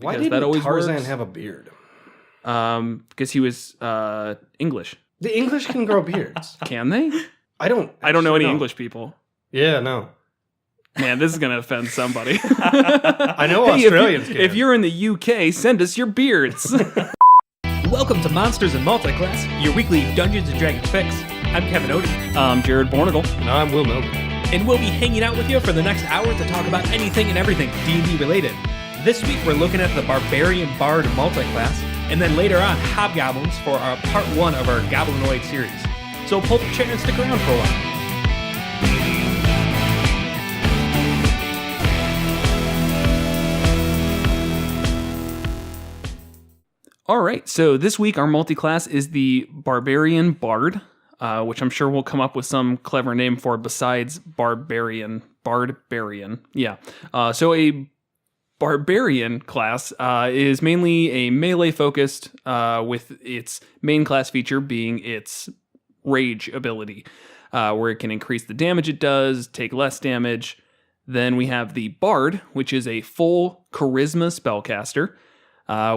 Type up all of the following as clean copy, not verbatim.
Why because that didn't always Tarzan works. have a beard? Because he was English. The English can grow beards. Can they? I don't know any know. English people. Yeah, no. Man, this is going to offend somebody. I know Hey, Australians can. if you're in the UK, send us your beards. Welcome to Monsters and Multiclass, your weekly Dungeons & Dragons fix. I'm Kevin Odie, I'm Jared Bornagle. And I'm Will Milner. and we'll be hanging out with you for the next hour to talk about anything and everything D&D related. This week we're looking at the Barbarian Bard Multiclass, and then later on Hobgoblins for our part 1 of our Goblinoid series. So pull up a chair and stick around for a while. All right, so this week our multi-class is the Barbarian Bard, which I'm sure we'll come up with some clever name for besides Barbarian. Barbarian, yeah. So a Barbarian class is mainly a melee-focused, with its main class feature being its Rage ability, where it can increase the damage it does, take less damage. Then we have the Bard, which is a full Charisma spellcaster,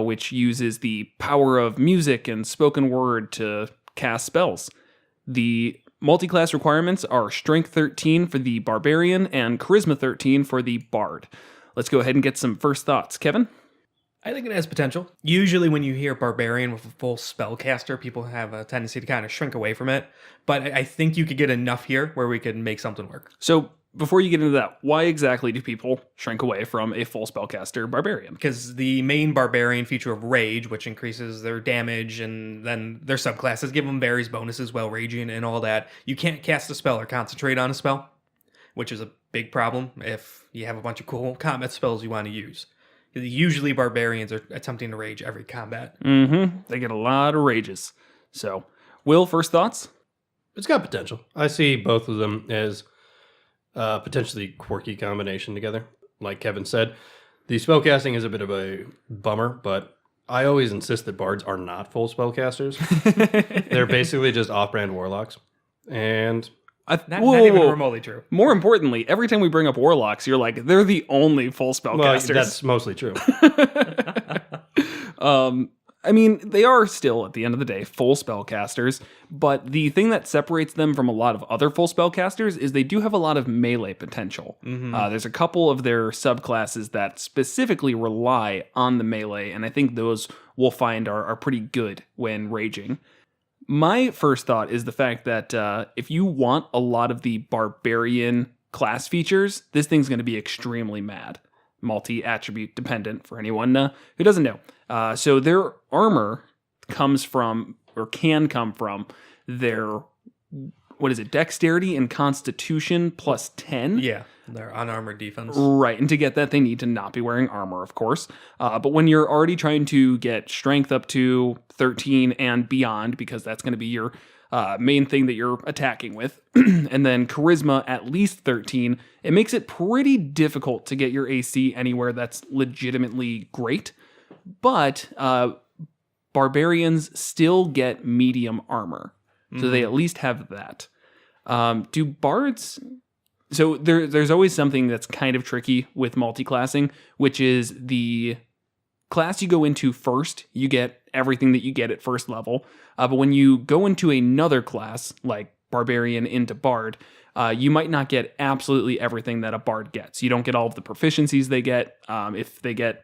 which uses the power of music and spoken word to cast spells. The multi-class requirements are Strength 13 for the Barbarian and Charisma 13 for the Bard. Let's go ahead and get some first thoughts. Kevin? I think it has potential. Usually when you hear Barbarian with a full spellcaster, people have a tendency to kind of shrink away from it. But I think you could get enough here where we could make something work. So before you get into that, why exactly do people shrink away from a full spellcaster Barbarian? Because the main Barbarian feature of Rage, which increases their damage, and then their subclasses give them various bonuses while raging and all that. You can't cast a spell or concentrate on a spell, which is a big problem if you have a bunch of cool combat spells you want to use. Usually Barbarians are attempting to rage every combat. Mm-hmm. They get a lot of rages. So, Will, first thoughts? It's got potential. I see both of them as potentially quirky combination together. Like Kevin said, the spellcasting is a bit of a bummer, but I always insist that bards are not full spellcasters. They're basically just off-brand warlocks. And Not even remotely true. More importantly, every time we bring up warlocks, you're like, they're the only full spellcasters. well, that's mostly true. I mean, they are still, at the end of the day, full spellcasters, but the thing that separates them from a lot of other full spellcasters is they do have a lot of melee potential. Mm-hmm. There's a couple of their subclasses that specifically rely on the melee, and I think those we'll find are pretty good when raging. My first thought is the fact that if you want a lot of the Barbarian class features, this thing's going to be extremely mad. Multi-attribute dependent for anyone who doesn't know. So their armor comes from, or can come from, their, dexterity and constitution plus 10? Yeah, they're unarmored defense. Right, and to get that, they need to not be wearing armor, of course. But when you're already trying to get strength up to 13 and beyond, because that's going to be your main thing that you're attacking with, and then charisma at least 13, it makes it pretty difficult to get your AC anywhere that's legitimately great. But barbarians still get medium armor, so they at least have that. Do bards... So there's always something that's kind of tricky with multi-classing, which is the class you go into first, you get everything that you get at first level. But when you go into another class, like Barbarian into Bard, you might not get absolutely everything that a Bard gets. You don't get all of the proficiencies they get. If they get,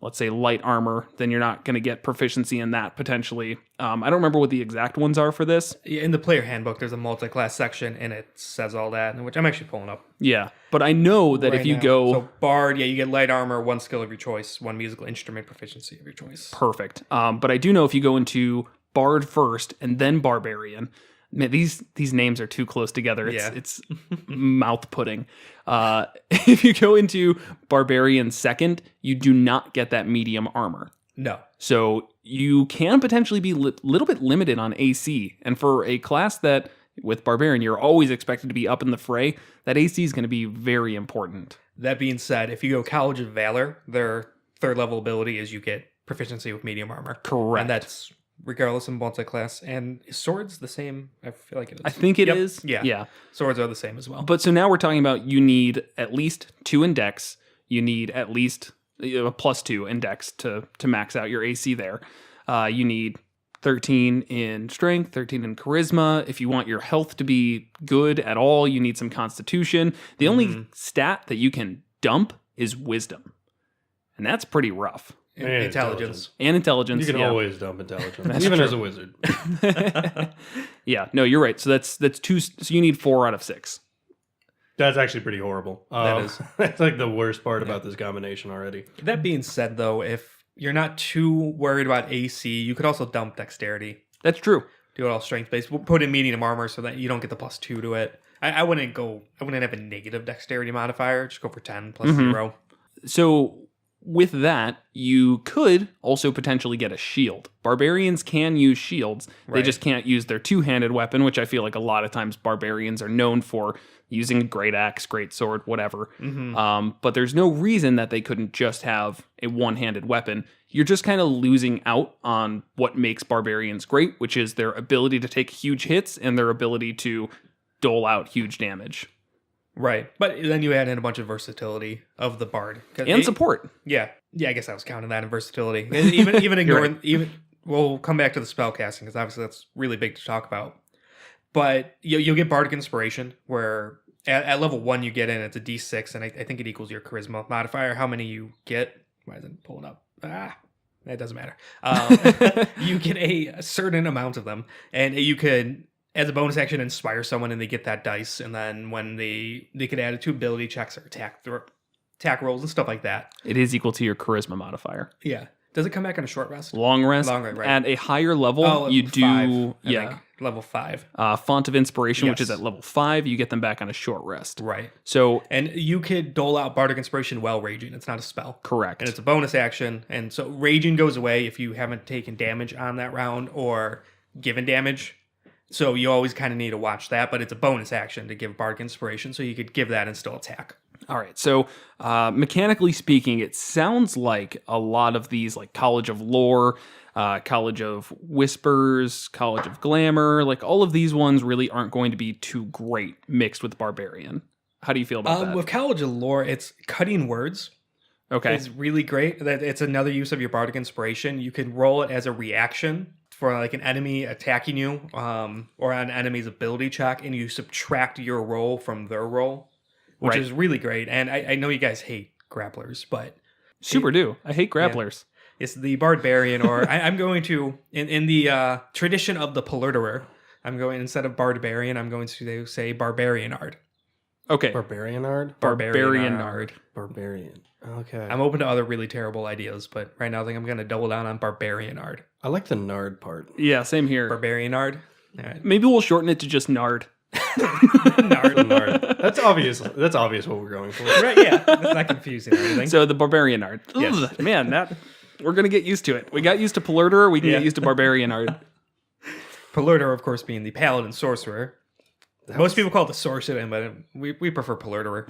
let's say, light armor, then you're not going to get proficiency in that, potentially. I don't remember what the exact ones are for this. In the player handbook, there's a multi-class section, and it says all that, which I'm actually pulling up. Yeah, but I know that right if you now. go... So Bard, you get light armor, one skill of your choice, one musical instrument proficiency of your choice. Perfect. But I do know if you go into Bard first and then Barbarian... Man, these names are too close together. It's mouth pudding. If you go into Barbarian second, you do not get that medium armor. No. So you can potentially be a little bit limited on AC. And for a class that, with Barbarian, you're always expected to be up in the fray, that AC is going to be very important. That being said, if you go College of Valor, their third level ability is you get proficiency with medium armor. Correct. And that's regardless of multi-class. And is swords the same? I feel like it is. I think it is. Yeah. Swords are the same as well. But so now we're talking about you need at least 2 in dex. You need at least a +2 index to max out your AC there. You need 13 in strength, 13 in charisma. If you want your health to be good at all, you need some constitution. The only stat that you can dump is wisdom. And that's pretty rough. And intelligence. And intelligence. You can yeah. always dump intelligence, That's even true. as a wizard. Yeah, no, you're right. So that's 2. So you need 4 out of 6. That's actually pretty horrible. That is. That's like the worst part about this combination already. That being said, though, if you're not too worried about AC, you could also dump dexterity. That's true. Do it all strength based. We'll put in medium armor so that you don't get the +2 to it. I wouldn't have a negative dexterity modifier. Just go for 10 plus 0. So with that, you could also potentially get a shield. Barbarians can use shields. They Right. just can't use their two-handed weapon, which I feel like a lot of times barbarians are known for using a great axe, great sword, whatever. But there's no reason that they couldn't just have a one-handed weapon. You're just kind of losing out on what makes barbarians great, which is their ability to take huge hits and their ability to dole out huge damage. Right. But then you add in a bunch of versatility of the bard. And support. Yeah. Yeah, I guess I was counting that in versatility. And even ignoring we'll come back to the spell casting because obviously that's really big to talk about. But you'll get bardic inspiration where at level 1 you get in, it's a d6, and I think it equals your charisma modifier. How many you get? Why isn't it pulling up? That doesn't matter. You get a certain amount of them, and you could, as a bonus action, inspire someone and they get that dice, and then when they could add it to ability checks or attack rolls and stuff like that. It is equal to your charisma modifier. Yeah. Does it come back on a short rest? Long rest. Long rest, right. At a higher level, level you 5, do... I think. Level 5. Font of Inspiration, which is Yes. at level 5, you get them back on a short rest. Right. So, And you could dole out bardic inspiration while raging. It's not a spell. correct. And it's a bonus action. And so raging goes away if you haven't taken damage on that round or given damage. So you always kind of need to watch that, but it's a bonus action to give bardic inspiration, so you could give that and still attack. All right. So, mechanically speaking, it sounds like a lot of these, like College of Lore, College of Whispers, College of Glamour, like all of these ones really aren't going to be too great mixed with Barbarian. How do you feel about that? With College of Lore, it's cutting words. Okay. It's really great. That it's another use of your bardic inspiration. You could roll it as a reaction for like an enemy attacking you, or an enemy's ability check, and you subtract your roll from their roll, which Right. is really great. And I know you guys hate grapplers, but Super do. I hate grapplers. it's the Barbarian, or I'm going to, in the tradition of the Polluterer, I'm going, instead of Barbarian, I'm going to say Barbarianard. Okay. Barbarianard? Barbarianard. Barbarian. Okay. I'm open to other really terrible ideas, but right now I think I'm going to double down on Barbarianard. I like the nard part. Yeah, same here. Barbarianard? All right. Maybe we'll shorten it to just Nard. Nard. That's obvious what we're going for. Right, yeah. That's not confusing or anything. So the Barbarianard. Yes. Ugh, man, we're going to get used to it. We got used to Polluterer, we can get used to Barbarianard. Polluterer, of course, being the paladin sorcerer. Most people call it the sorcerer, but we prefer Polluterer.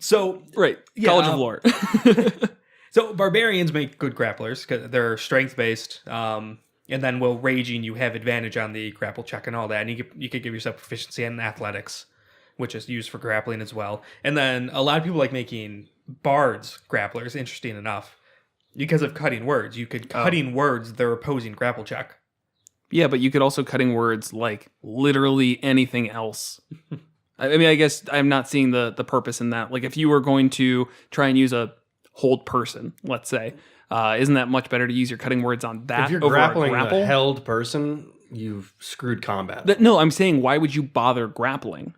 So, Right. Yeah, College of Lore. so barbarians make good grapplers because they're strength based. And then while raging, you have advantage on the grapple check and all that. And you could give yourself proficiency in athletics, which is used for grappling as well. And then a lot of people like making bards grapplers, interesting enough, because of cutting words. You could cutting words their opposing grapple check. Yeah, but you could also cutting words like literally anything else. I mean, I guess I'm not seeing the purpose in that. Like if you were going to try and use a hold person, let's say, isn't that much better to use your cutting words on that If you're over grappling a grapple? the held person, you've screwed combat. No, I'm saying why would you bother grappling?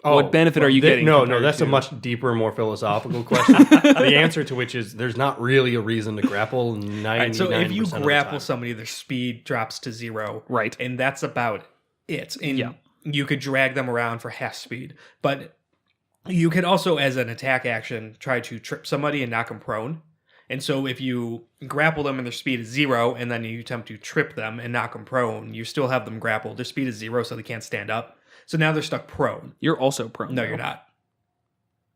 What benefit are you getting No, compared that's a to- much deeper, more philosophical question. The answer to which is there's not really a reason to grapple 99% All right, so if you of the grapple time. somebody, their speed drops to 0. Right. And that's about it. And Yeah. you could drag them around for half speed. But you could also, as an attack action, try to trip somebody and knock them prone. And so if you grapple them and their speed is 0, and then you attempt to trip them and knock them prone, you still have them grappled. Their speed is 0, so they can't stand up. So now they're stuck prone. You're also prone. No, though. you're not.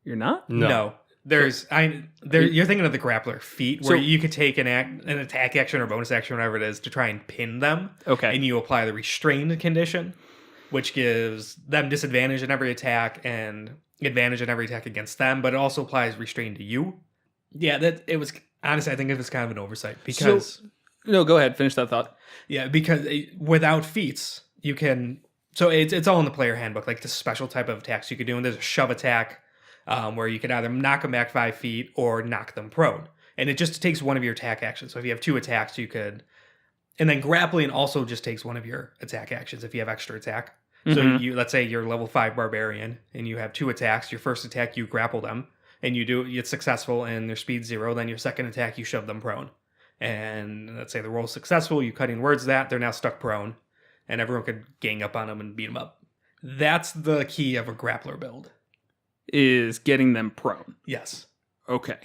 You're not? No. You're thinking of the grappler feat, where you could take an attack action or bonus action, whatever it is, to try and pin them. Okay. And you apply the restrained condition, which gives them disadvantage in every attack, and advantage on every attack against them, but it also applies restrain to you. Yeah, that it was honestly, I think it was kind of an oversight because No, go ahead. Finish that thought. yeah, because without feats, you can. So it's all in the player handbook, like the special type of attacks you could do. And there's a shove attack where you could either knock them back 5 feet or knock them prone. And it just takes one of your attack actions. So if you have 2 attacks, you could. And then grappling also just takes one of your attack actions if you have extra attack. So you, let's say you're level 5 barbarian and you have 2 attacks. Your first attack, you grapple them and it's successful and their speed 0. Then your second attack, you shove them prone. And let's say the roll's successful, you cutting words that, they're now stuck prone. And everyone could gang up on them and beat them up. That's the key of a grappler build. Is getting them prone. Yes. Okay.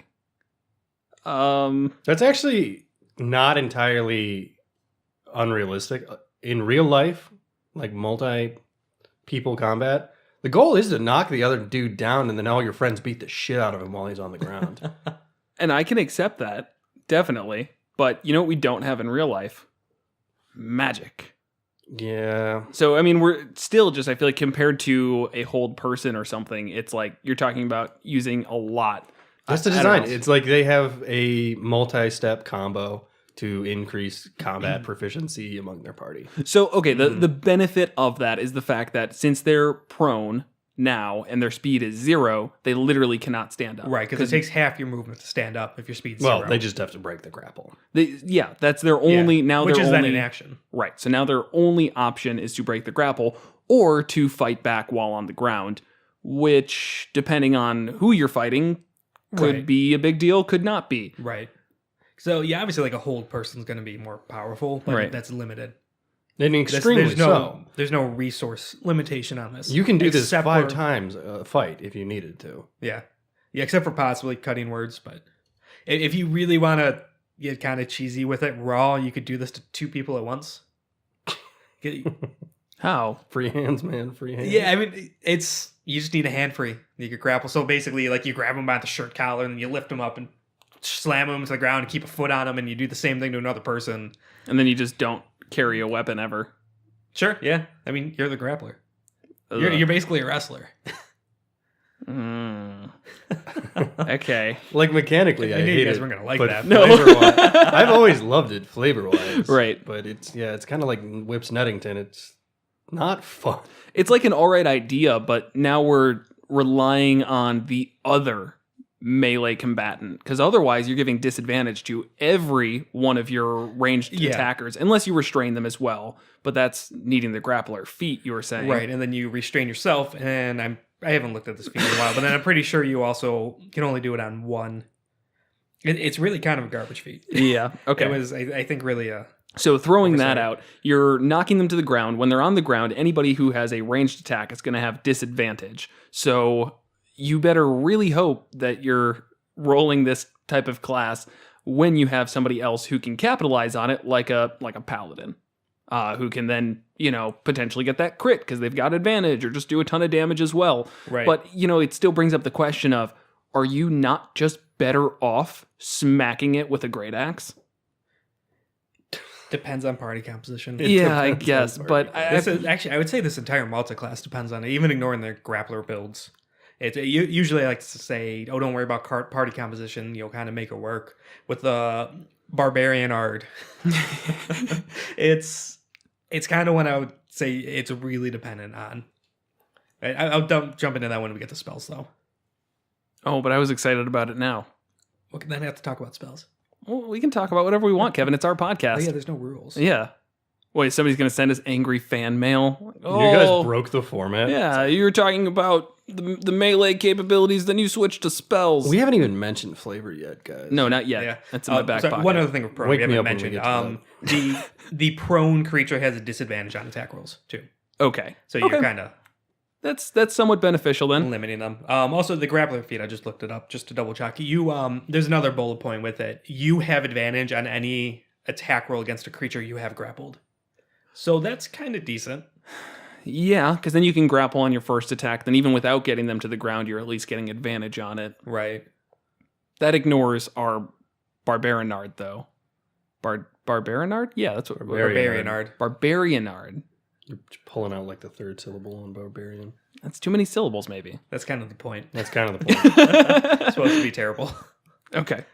That's actually not entirely unrealistic. In real life, like multi-people combat, the goal is to knock the other dude down and then all your friends beat the shit out of him while he's on the ground. And I can accept that, definitely. But you know what we don't have in real life? Magic. Yeah. So, I mean, we're still just, I feel like compared to a hold person or something, it's like you're talking about using a lot. That's the I don't design. know. It's like they have a multi-step combo to increase combat proficiency among their party. So, okay, the benefit of that is the fact that since they're prone now and their speed is 0, they literally cannot stand up. Right, because it takes half your movement to stand up if your speed's 0. Well, they just have to break the grapple. That's their only, now which their is only, then in action. Right, so now their only option is to break the grapple or to fight back while on the ground, which, depending on who you're fighting, could Right. be a big deal, could not be. Right. So, yeah, obviously, like a hold person's going to be more powerful, but Right. that's limited. And extremely There's no resource limitation on this. You can do this Except 5 for- times a fight if you needed to. Yeah. Yeah, except for possibly cutting words, but if you really want to get kind of cheesy with it, raw, you could do this to 2 people at once. How? Free hands, man. Free hands. Yeah, I mean, you just need a hand free. You could grapple. So basically, like, you grab them by the shirt collar and you lift them up and slam them to the ground and keep a foot on them, and you do the same thing to another person. And then you just don't carry a weapon ever. Sure, yeah. I mean, you're the grappler. You're basically a wrestler. Okay. Like mechanically, I I knew you hate guys it. weren't gonna like but that. No. flavor-wise, I've always loved it flavor-wise. Right. But it's kind of like Whips Nettington. It's not fun. It's like an alright idea, but now we're relying on the other melee combatant, because otherwise you're giving disadvantage to every one of your ranged attackers, unless you restrain them as well. But that's needing the grappler feat, you were saying. Right, and then you restrain yourself, and I haven't looked at this feat in a while, but then I'm pretty sure you also can only do it on one. It's really kind of a garbage feat. Yeah. Okay. It was, I think, really So throwing that Oversight. out, you're knocking them to the ground. When they're on the ground, anybody who has a ranged attack is going to have disadvantage. So you better really hope that you're rolling this type of class when you have somebody else who can capitalize on it, like a paladin, who can then, potentially get that crit because they've got advantage or just do a ton of damage as well. Right. But, it still brings up the question of, are you not just better off smacking it with a great axe? depends on party composition. Yeah, I depends on guess. party. But Actually, I would say this entire multi-class depends on it, even ignoring the grappler builds. Usually I like to say, don't worry about party composition. You'll kind of make it work. With the Barbarian art, it's kind of when I would say it's really dependent on. I'll jump into that when we get to spells, though. Oh, but I was excited about it now. Well, then I have to talk about spells. Well, we can talk about whatever we want, Kevin. It's our podcast. Oh, yeah, there's no rules. Yeah. Wait, somebody's going to send us angry fan mail? You guys broke the format. Yeah, you were talking about the melee capabilities, then you switched to spells. We haven't even mentioned flavor yet, guys. No, not yet. Yeah. That's in my back pocket. One other thing with prone Wake we me haven't up when we mentioned. get to The prone creature has a disadvantage on attack rolls, too. Okay. So you're kind of That's somewhat beneficial then. limiting them. Also, the grappler feat, I just looked it up just to double check. There's another bullet point with it. You have advantage on any attack roll against a creature you have grappled. So that's kind of decent. Yeah, because then you can grapple on your first attack. Then even without getting them to the ground, you're at least getting advantage on it. Right. That ignores our Barbarianard, though. Barbarianard? Yeah, that's what Barbarianard. Barbarianard. You're pulling out like the third syllable on barbarian. That's too many syllables, maybe. That's kind of the point. That's kind of the point. It's supposed to be terrible. Okay.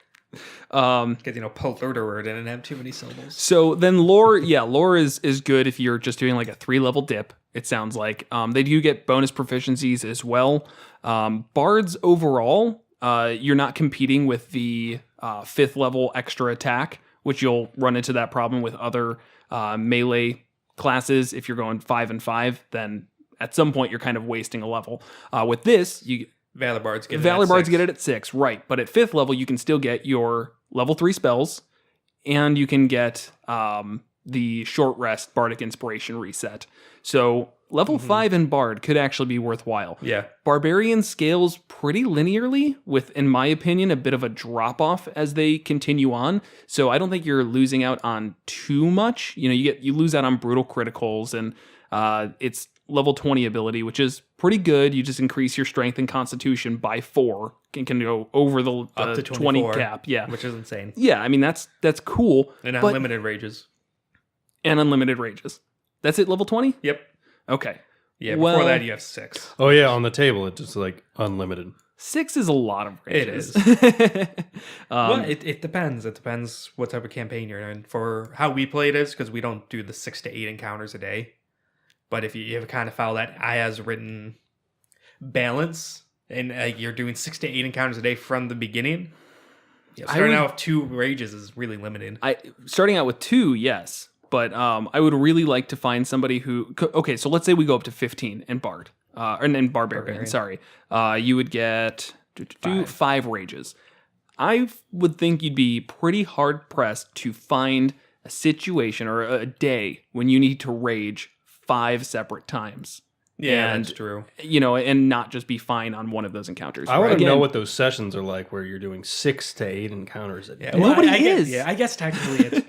Because, polluter didn't have too many syllables. So then lore is good if you're just doing like a 3-level dip, it sounds like. They do get bonus proficiencies as well. Bards overall, you're not competing with the 5th level extra attack, which you'll run into that problem with other melee classes. If you're going 5 and 5, then at some point you're kind of wasting a level. With this, Valor Bards get it at 6, right. But at 5th level, you can still get your level 3 spells, and you can get the short rest Bardic Inspiration reset. So level 5 in Bard could actually be worthwhile. Yeah. Barbarian scales pretty linearly with, in my opinion, a bit of a drop-off as they continue on. So I don't think you're losing out on too much. You lose out on brutal criticals, and it's level 20 ability, which is pretty good. You just increase your strength and constitution by 4. Can go over the up to 20 cap. Yeah. Which is insane. Yeah, I mean, that's cool. And unlimited rages. And unlimited rages. That's it, level 20? Yep. Okay. Yeah, before that you have 6. Oh yeah, on the table it's just like unlimited. 6 is a lot of rages. It is. Well, it depends. It depends what type of campaign you're in. For how we play it is, because we don't do the 6 to 8 encounters a day. But if you kind of follow that Aya's written balance, and you're doing 6 to 8 encounters a day from the beginning, starting out with 2 rages is really limited. Starting out with 2, yes. But I would really like to find somebody who... Okay, so let's say we go up to 15 in Bard. And in Barbarian, sorry. You would get 5 rages. I would think you'd be pretty hard-pressed to find a situation or a day when you need to rage 5 separate times. Yeah, that's true. And not just be fine on one of those encounters. I want to know what those sessions are like where you're doing 6 to 8 encounters a day. Yeah, Nobody is. Yeah, I guess technically it's...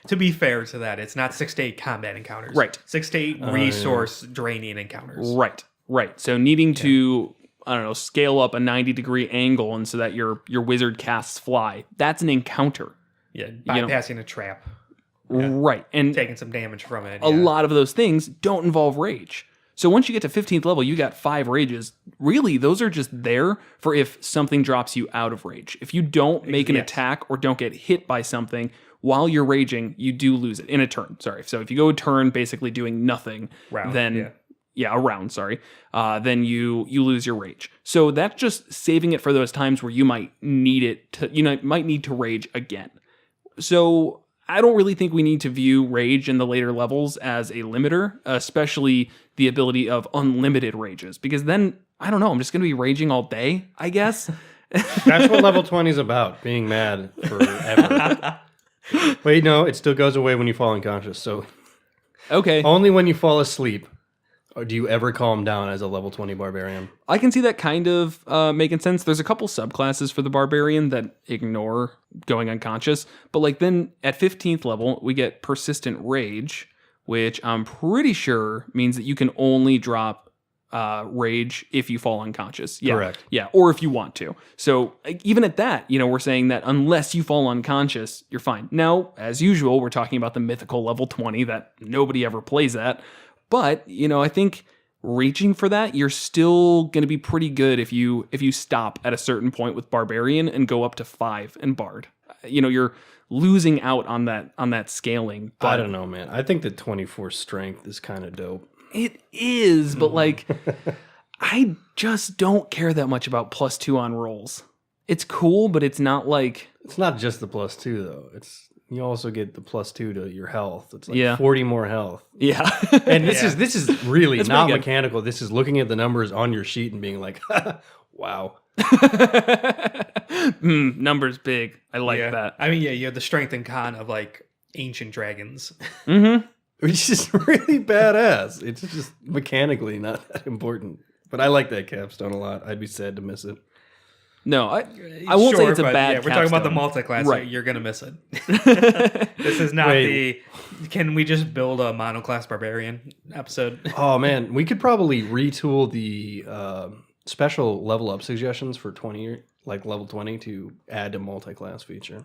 To be fair to that, it's not 6 to 8 combat encounters. Right. 6 to 8 resource draining encounters. Right. So needing to, scale up a 90-degree angle and so that your wizard casts fly. That's an encounter. Yeah, bypassing a trap. Yeah. Right. And taking some damage from it. A lot of those things don't involve rage. So once you get to 15th level, you got 5 rages. Really, those are just there for if something drops you out of rage. If you don't make an attack or don't get hit by something while you're raging, you do lose it in a turn. Sorry. So if you go a turn basically doing nothing, then then you lose your rage. So that's just saving it for those times where you might need it to, might need to rage again. So I don't really think we need to view rage in the later levels as a limiter, especially the ability of unlimited rages, because then, I don't know, I'm just going to be raging all day, I guess. That's what level 20 is about, being mad forever. Wait, no, it still goes away when you fall unconscious, so... Okay. Only when you fall asleep do you ever calm down as a level 20 barbarian. I can see that kind of making sense. There's a couple subclasses for the barbarian that ignore going unconscious, but then at 15th level, we get persistent rage, which I'm pretty sure means that you can only drop rage if you fall unconscious. Yeah. Correct. Yeah, or if you want to. So even at that, we're saying that unless you fall unconscious, you're fine. Now, as usual, we're talking about the mythical level 20 that nobody ever plays at. But, I think reaching for that, you're still going to be pretty good if you stop at a certain point with Barbarian and go up to 5 in Bard. You're losing out on that scaling. But I don't know, man. I think the 24 strength is kind of dope. It is, but I just don't care that much about +2 on rolls. It's cool, but it's not like... It's not just the +2, though. You also get the +2 to your health. It's 40 more health. Yeah. And this is really not mechanical. This is looking at the numbers on your sheet and being like, wow. Numbers big. I like that. I mean, you have the strength and con of ancient dragons. Mm-hmm. Which is really badass. It's just mechanically not that important. But I like that capstone a lot. I'd be sad to miss it. No, I won't say it's a bad capstone. We're talking about the multi-class. Right. You're going to miss it. This is not can we just build a monoclass barbarian episode? Oh, man. We could probably retool the special level up suggestions for 20, level 20 to add a multi-class feature.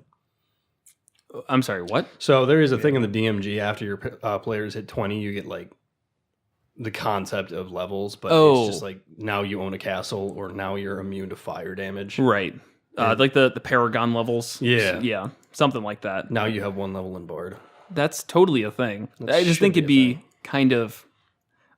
I'm sorry, what? So there is a thing in the DMG after your players hit 20, you get the concept of levels, but Oh. it's just like now you own a castle or now you're immune to fire damage. Right. Like the Paragon levels. Yeah. Yeah. Something like that. Now you have 1 level in Bard. That's totally a thing. That I just should think be it'd a be thing. kind of.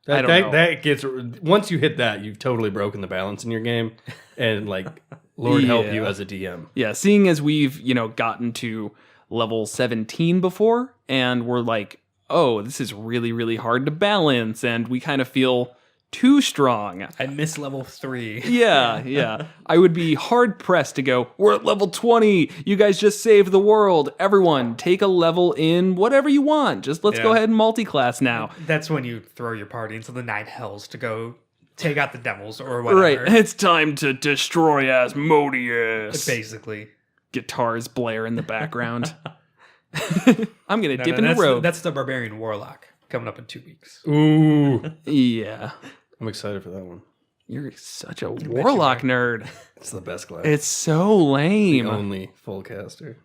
I That, don't know. that gets once you hit that, you've totally broken the balance in your game, and like Lord help you Yeah. as a DM. Yeah, seeing as we've, gotten to level 17 before, and we're like, oh, this is really, really hard to balance, and we kind of feel too strong. I miss level 3. Yeah. I would be hard pressed to go, we're at level 20. You guys just saved the world. Everyone, take a level in whatever you want. Just let's go Yeah. ahead and multi-class now. That's when you throw your party into the 9 hells to go take out the devils or whatever. Right, it's time to destroy Asmodeus. Basically. Guitars blare in the background. I'm going to dip in the that's robe. That's the Barbarian Warlock coming up in 2 weeks. Ooh, Yeah. I'm excited for that one. You're such a warlock nerd. It's the best class. It's so the lame. only full caster.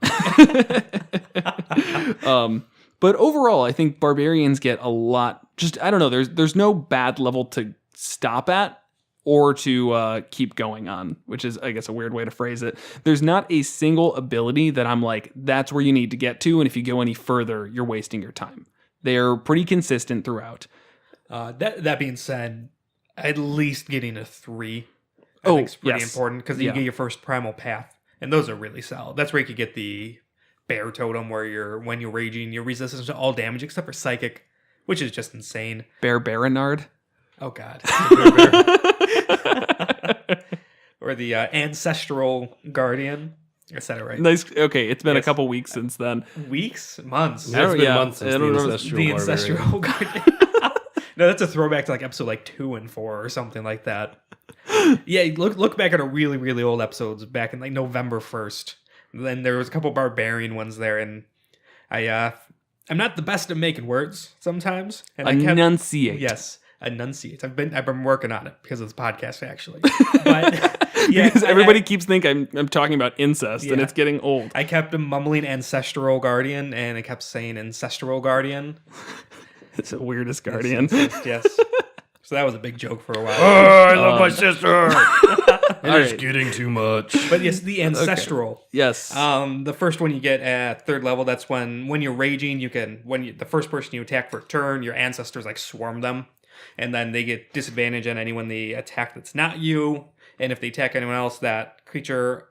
But overall, I think barbarians get a lot. Just I don't know. There's no bad level to stop at or to keep going on, which is I guess a weird way to phrase it. There's not a single ability that I'm like that's where you need to get to, and if you go any further, you're wasting your time. They're pretty consistent throughout. That being said, at least getting a 3 I Oh, think is pretty yes. important because Yeah. you get your first primal path, and those are really solid. That's where you could get the bear totem, where when you're raging, you're resistant to all damage except for psychic, which is just insane. Baronard. Oh god. Or the ancestral guardian. I said it right. Nice. Okay, it's been a Yes. couple weeks since then. Weeks, months. Yeah, it's been yeah, months since I the don't know. ancestral The barbarian. ancestral guardian. No, that's a throwback to like episode like 2 and 4 or something like that. Yeah, look back at our really, really old episodes back in like November 1st. Then there was a couple barbarian ones there, and I'm not the best at making words sometimes. And Enunciate. Yes, enunciate. I've been working on it because of this podcast actually. But yeah, Because everybody keeps thinking I'm talking about incest, and Yeah. it's getting old. I kept mumbling ancestral guardian, and I kept saying ancestral guardian. It's the weirdest guardian. Yes. So that was a big joke for a while. Oh, I love my sister. It All is right. getting too much. But yes, the ancestral. Yes. The first one you get at 3rd level, that's when you're raging, the first person you attack for a turn, your ancestors like swarm them, and then they get disadvantage on anyone they attack that's not you, and if they attack anyone else, that creature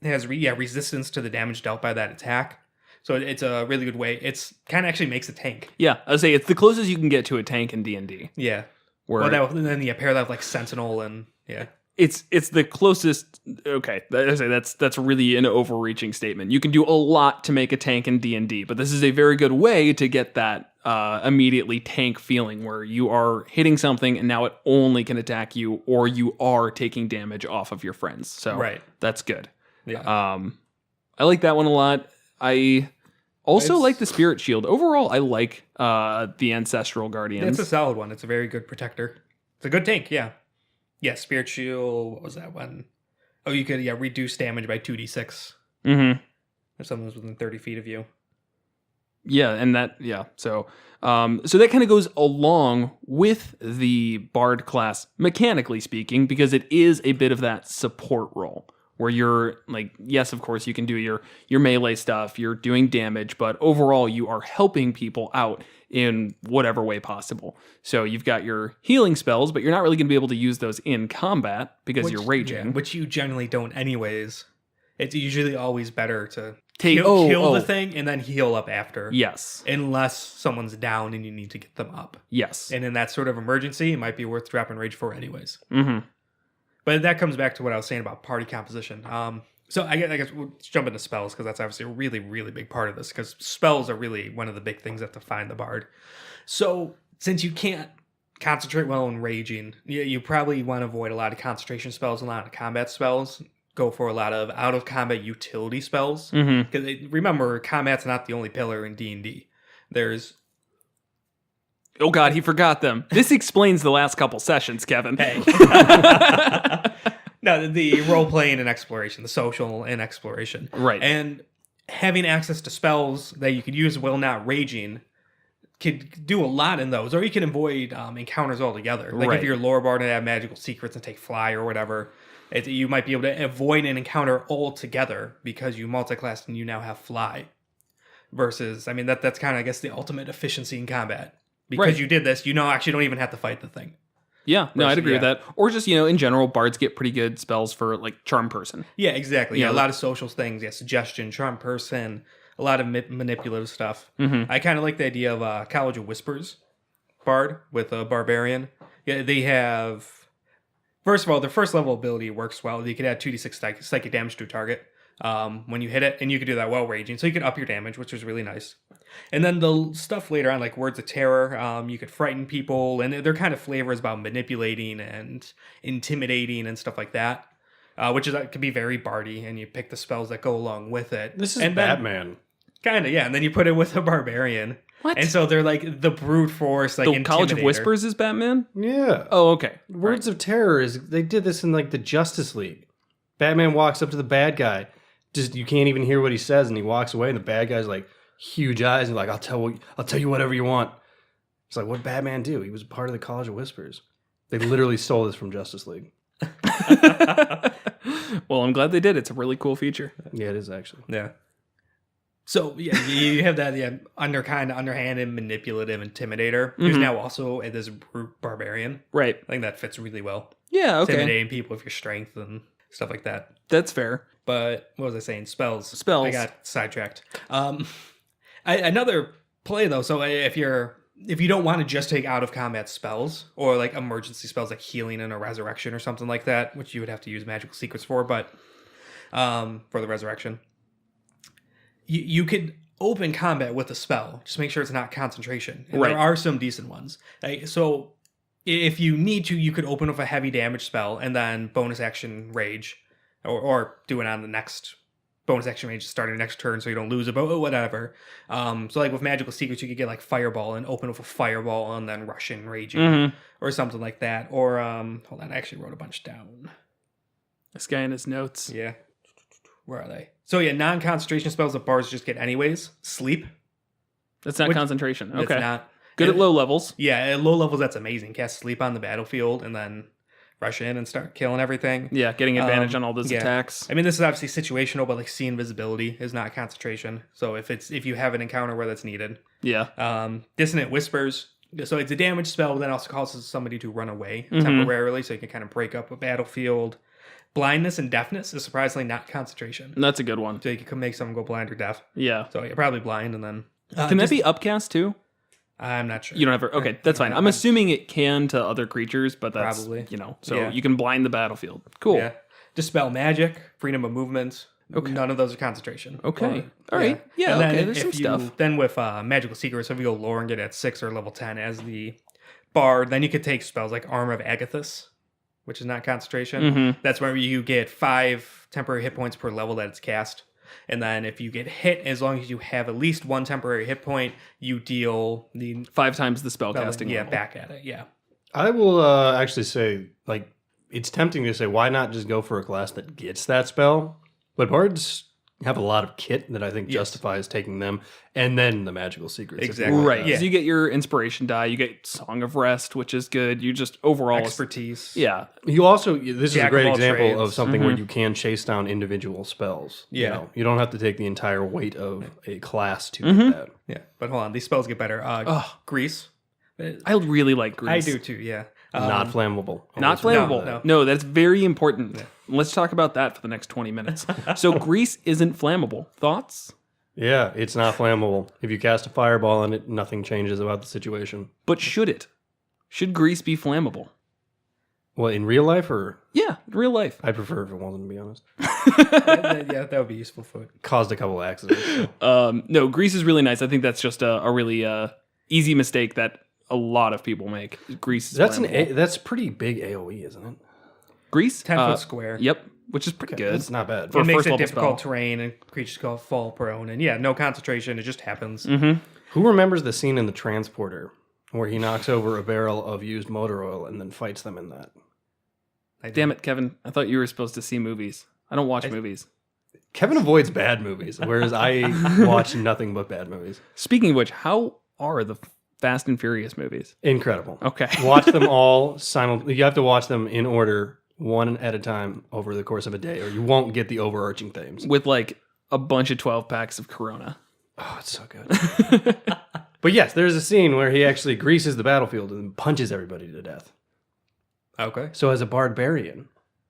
has resistance to the damage dealt by that attack. So it's a really good way. It's kind of actually makes a tank. Yeah, I would say it's the closest you can get to a tank in D&D. Yeah. Where And then you pair that with like Sentinel and yeah. it's the closest. Okay, I say that's really an overreaching statement. You can do a lot to make a tank in D&D, but this is a very good way to get that immediately tank feeling where you are hitting something and now it only can attack you, or you are taking damage off of your friends. So Right. that's good. Yeah. I like that one a lot. I also It's- like the Spirit Shield. Overall, I like the Ancestral Guardians. It's a solid one. It's a very good protector. It's a good tank, yeah. Yeah, Spirit Shield, what was that one? Oh, you could reduce damage by 2d6 Mm-hmm. if someone's within 30 feet of you. Yeah, and so that kind of goes along with the Bard class, mechanically speaking, because it is a bit of that support role where you're like, yes, of course, you can do your melee stuff, you're doing damage, but overall you are helping people out in whatever way possible. So you've got your healing spells, but you're not really going to be able to use those in combat because you're raging. Yeah, which you generally don't anyways. It's usually always better to Take- kill the thing and then heal up after. Yes. Unless someone's down and you need to get them up. Yes. And in that sort of emergency, it might be worth dropping Rage for anyways. Mm-hmm. But that comes back to what I was saying about party composition. So I guess we'll jump into spells because that's obviously a really, really big part of this because spells are really one of the big things that define the bard. So since you can't concentrate well in raging, you probably want to avoid a lot of concentration spells, a lot of combat spells. Go for a lot of out-of-combat utility spells. Mm-hmm. Because remember, combat's not the only pillar in D&D. There's... Oh God, he forgot them. This explains the last couple sessions, Kevin. Hey. No, the role-playing and exploration, the social and exploration. Right. And having access to spells that you could use while not raging could do a lot in those, or you can avoid encounters altogether. Like Right. if you're lore bard and have magical secrets and take fly or whatever, you might be able to avoid an encounter altogether because you multi-classed and you now have fly. Versus, I mean, that's kind of, I guess, the ultimate efficiency in combat. Because Right. you did this, you actually don't even have to fight the thing. Yeah, no, I'd agree with yeah. that. Or just, in general, bards get pretty good spells for like charm person. Yeah, exactly. Yeah. Yeah, a lot of social things. Yeah, suggestion, charm person, a lot of manipulative stuff. Mm-hmm. I kind of like the idea of College of Whispers bard with a barbarian. Yeah, they have. First of all, their first level ability works well. You could add 2d6 psychic damage to a target when you hit it, and you could do that while raging. So you could up your damage, which is really nice. And then the stuff later on, like Words of Terror, you could frighten people, and they're kind of flavors about manipulating and intimidating and stuff like that, which could be very bardy, and you pick the spells that go along with it. This is and Batman. Kind of, yeah. And then you put it with a barbarian. What? And so they're like the brute force, like The College of intimidator. Whispers is Batman? Yeah. Oh, okay. Words of Terror they did this in like the Justice League. Batman walks up to the bad guy, just you can't even hear what he says, and he walks away, and the bad guy's like huge eyes, and like I'll tell you whatever you want. It's like, what Batman do? He was part of the College of Whispers. They literally stole this from Justice League. Well, I'm glad they did. It's a really cool feature. Yeah, it is actually. Yeah. So yeah, you have that underhanded, manipulative intimidator who's Mhm. now also this brute barbarian. Right. I think that fits really well. Yeah, okay. Intimidating people with your strength and stuff like that. That's fair. But what was I saying? Spells. Spells. I got sidetracked. Another play though. So if you don't want to just take out of combat spells or like emergency spells like healing and a resurrection or something like that, which you would have to use magical secrets for, but for the resurrection, you could open combat with a spell. Just make sure it's not concentration. And Right. there are some decent ones. So if you need to, you could open with a heavy damage spell and then bonus action rage, or do it on the next bonus action rage starting the next turn so you don't lose it, but whatever. So like with magical secrets, you could get like fireball and open with a fireball and then rush in raging Mm-hmm. or something like that. Or hold on, I actually wrote a bunch down. This guy in his notes. Yeah. Where are they? So yeah, non-concentration spells that bards just get anyways. Sleep. That's not Which- concentration. It's Okay. not. Good at and- low levels. Yeah, at low levels, that's amazing. Cast sleep on the battlefield and then rush in and start killing everything. Yeah, getting advantage on all those yeah. attacks. I mean, this is obviously situational, but like see invisibility is not concentration. So if you have an encounter where that's needed, Yeah. Dissonant Whispers. So it's a damage spell, but then also causes somebody to run away Mhm. temporarily, so you can kind of break up a battlefield. Blindness and deafness is surprisingly not concentration. That's a good one. So you can make someone go blind or deaf. Yeah. So you're probably blind, and then Can that be upcast too? I'm not sure. You don't have okay, that's fine. I'm assuming it can to other creatures, but that's Probably. so Yeah. you can blind the battlefield. Cool. Yeah. Dispel magic, freedom of movement. Okay. None of those are concentration. Okay. All right. Yeah, And then okay, there's if some you- stuff. Then with magical secrets, if you go lore and get at 6 or level 10 as the bard, then you could take spells like Armor of Agathis, which is not concentration. Mm-hmm. That's where you get 5 temporary hit points per level that it's cast. And then if you get hit, as long as you have at least 1 temporary hit point, you deal the 5 times the spell casting level. back at it. Yeah. I will actually say, like, it's tempting to say, why not just go for a class that gets that spell? But bards have a lot of kit that I think Yes. justifies taking them, and then the magical secrets. if you Exactly. want Right. that. Because you get your inspiration die, you get Song of Rest, which is good. You just overall Expertise. Yeah. You also, this is a Jack great of all example trades. of something where Mhm. you can chase down individual spells. Yeah. You don't have to take the entire weight of a class to Mhm. do that. Yeah. But hold on, these spells get better. Oh, Grease. I really like Grease. I do too, yeah. Not flammable. Not Always remember flammable. that. No, that's very important. Let's talk about that for the next 20 minutes. So grease isn't flammable. Thoughts? Yeah, it's not flammable. If you cast a fireball on it, nothing changes about the situation. But should it? Should grease be flammable? Well, in real life, or Yeah, real life. I prefer if it wasn't, to be honest. Yeah, that would be useful for it. Caused a couple accidents. so. No, grease is really nice. I think that's just a really easy mistake that a lot of people make. Grease is flammable. That's pretty big AoE, isn't it? Grease? 10-foot square. Yep, which is pretty good. That's not bad. For It makes first it level difficult spell. terrain and creatures go fall prone. And yeah, no concentration. It just happens. Mm-hmm. Who remembers the scene in The Transporter where he knocks over a barrel of used motor oil and then fights them in that? Damn it, Kevin. I thought you were supposed to see movies. I don't watch movies. Kevin avoids bad movies, whereas I watch nothing but bad movies. Speaking of which, how are the Fast and Furious movies? Incredible. Okay. Watch them all simultaneously. You have to watch them in order, one at a time, over the course of a day, or you won't get the overarching themes. With like a bunch of 12 packs of Corona. Oh, it's so good. But yes, there's a scene where he actually greases the battlefield and punches everybody to death. Okay. So as a barbarian,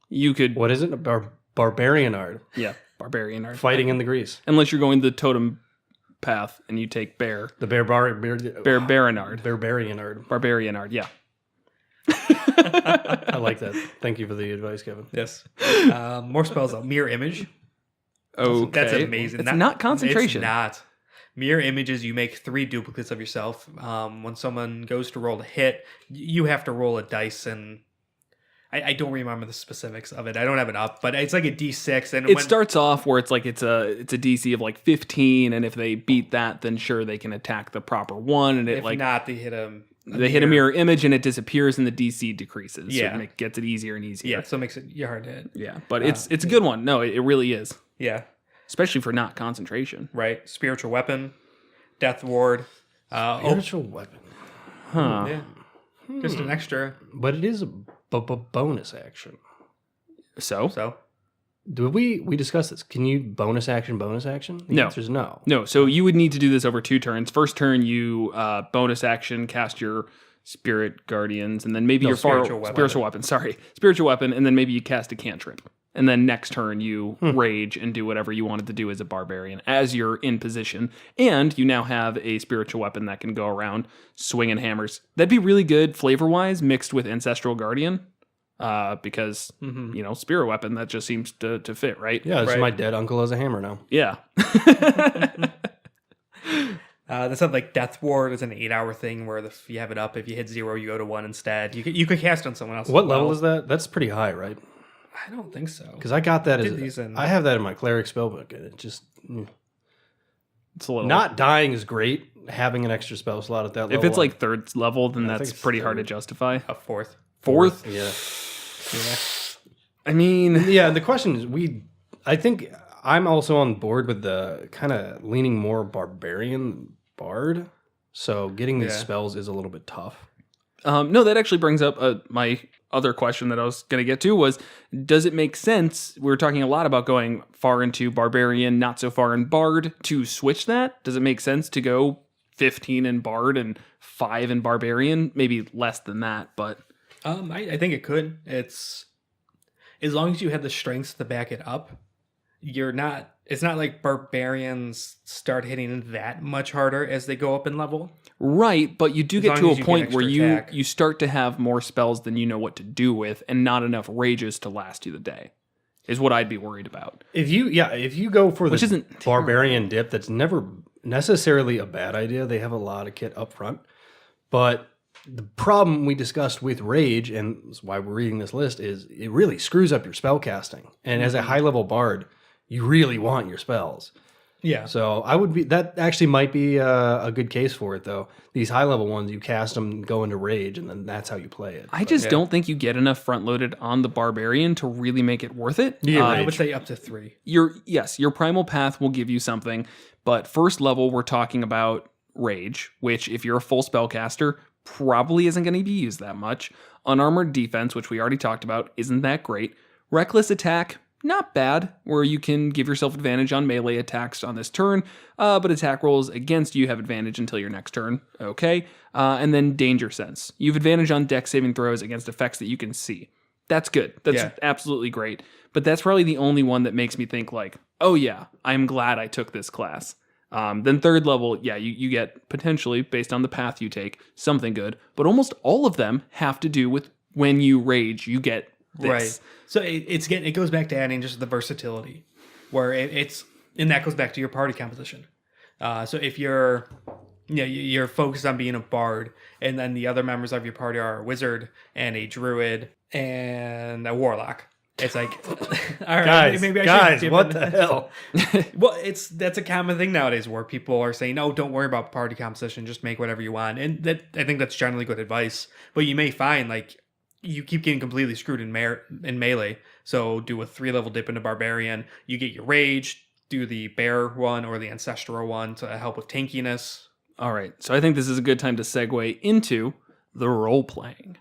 You could, what is it? A barbarian art. yeah, Barbarian art. Fighting in the grease. Unless you're going the totem path and you take bear. The Barbarian art. Barbarian art, yeah. I like that. Thank you for the advice, Kevin. Yes. More spells though. Mirror image. Okay. That's amazing. It's not concentration. It's not. Mirror images, you make 3 duplicates of yourself. When someone goes to roll to hit, you have to roll a dice, and I don't remember the specifics of it. I don't have it up, but it's like a D6. And It starts off where it's like it's a DC of like 15, and if they beat that, then sure they can attack the proper one, and it if like not, they hit a mirror image and it disappears and the DC decreases. Yeah. So it gets it easier and easier. Yeah, so it makes it hard to hit. Yeah, but it's a good one. No, it really is, Yeah, especially for not concentration. right. Spiritual weapon, death ward. Spiritual weapon. Huh. Yeah, just an extra. But it is a bonus action. So So Did we discuss this? Can you bonus action? The No. answer is no. No, so you would need to do this over 2 turns. First turn, you bonus action cast your Spirit Guardians, and then maybe your spiritual weapon. Spiritual weapon, and then maybe you cast a cantrip. And then next turn, you rage and do whatever you wanted to do as a barbarian as you're in position. And you now have a spiritual weapon that can go around swinging hammers. That'd be really good flavor-wise mixed with Ancestral Guardian. Because, you know, spirit weapon, that just seems to fit, right? Yeah, this is Right. my dead uncle has a hammer now. Yeah. that's not like death ward is an 8-hour thing where if you have it up, if you hit 0, you go to 1 instead. You could cast on someone else. What level is that? That's pretty high, right? I don't think so. Because I got that Did these as in- I have that in my cleric spellbook, and it just It's a little... not dying is great. Having an extra spell slot at that level. If it's like 3rd level, then I that's think it's pretty hard to 3rd. justify. A 4th. 4th? yeah. I mean... Yeah, the question is, I think I'm also on board with the kind of leaning more barbarian bard. So getting these Yeah. spells is a little bit tough. No, that actually brings up my other question that I was going to get to was, does it make sense? We were talking a lot about going far into barbarian, not so far in bard, to switch that. Does it make sense to go 15 in bard and 5 in barbarian? Maybe less than that, but I think it could. It's as long as you have the strengths to back it up. It's not like barbarians start hitting that much harder as they go up in level. right. But you do As get long to as a you point get where extra you attack. you start to have more spells than you know what to do with, and not enough rages to last you the day. Is what I'd be worried about. If you go for Which the isn't barbarian dip, that's never necessarily a bad idea. They have a lot of kit up front. But the problem we discussed with rage, and that's why we're reading this list, is it really screws up your spell casting. And as a high level bard, you really want your spells. Yeah. So that actually might be a good case for it, though. These high level ones, you cast them, go into rage, and then that's how you play it. I just don't think you get enough front loaded on the barbarian to really make it worth it. Yeah, I would say up to 3. Your primal path will give you something, but first level we're talking about rage, which if you're a full spellcaster probably isn't going to be used that much. Unarmored defense, which we already talked about, isn't that great. Reckless attack, not bad, where you can give yourself advantage on melee attacks on this turn, but attack rolls against you have advantage until your next turn. Okay. And then danger sense. You have advantage on dex saving throws against effects that you can see. That's good. That's absolutely great. But that's probably the only one that makes me think like, oh yeah, I'm glad I took this class. Then 3rd level, yeah, you get potentially, based on the path you take, something good. But almost all of them have to do with when you rage, you get this. Right. So it goes back to adding just the versatility, where and that goes back to your party composition. So if you're focused on being a bard, and then the other members of your party are a wizard and a druid and a warlock. It's like, all right, maybe I should what the hell? Well, that's a common thing nowadays where people are saying, "Oh, don't worry about party composition; just make whatever you want." And I think that's generally good advice. But you may find like you keep getting completely screwed in melee. So do a 3-level dip into barbarian. You get your rage. Do the bear one or the ancestral one to help with tankiness. All right. So I think this is a good time to segue into the role playing.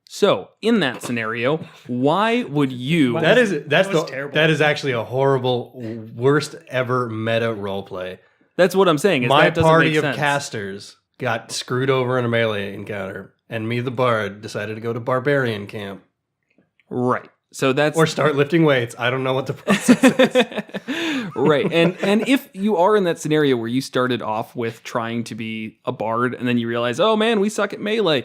So in that scenario, why would you? That is terrible. That is actually a horrible, worst ever meta role play. That's what I'm saying. My that doesn't party make of sense. casters got screwed over in a melee encounter, and me, the bard, decided to go to Barbarian camp. Right. So that's Or start lifting weights. I don't know what the process is. right. And if you are in that scenario where you started off with trying to be a bard and then you realize, oh man, we suck at melee,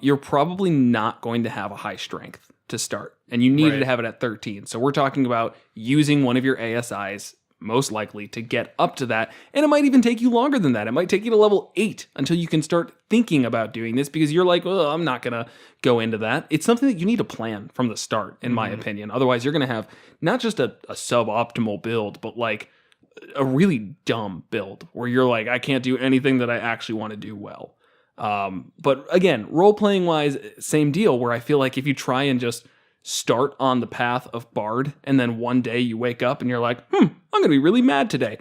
you're probably not going to have a high strength to start. And you needed Right. to have it at 13. So we're talking about using one of your ASIs most likely to get up to that. And it might even take you longer than that. It might take you to level 8 until you can start thinking about doing this because you're like, well, I'm not going to go into that. It's something that you need to plan from the start, in my opinion. Otherwise, you're going to have not just a suboptimal build, but like a really dumb build where you're like, I can't do anything that I actually want to do well. But again, role-playing wise, same deal where I feel like if you try and just start on the path of bard and then one day you wake up and you're like, I'm going to be really mad today.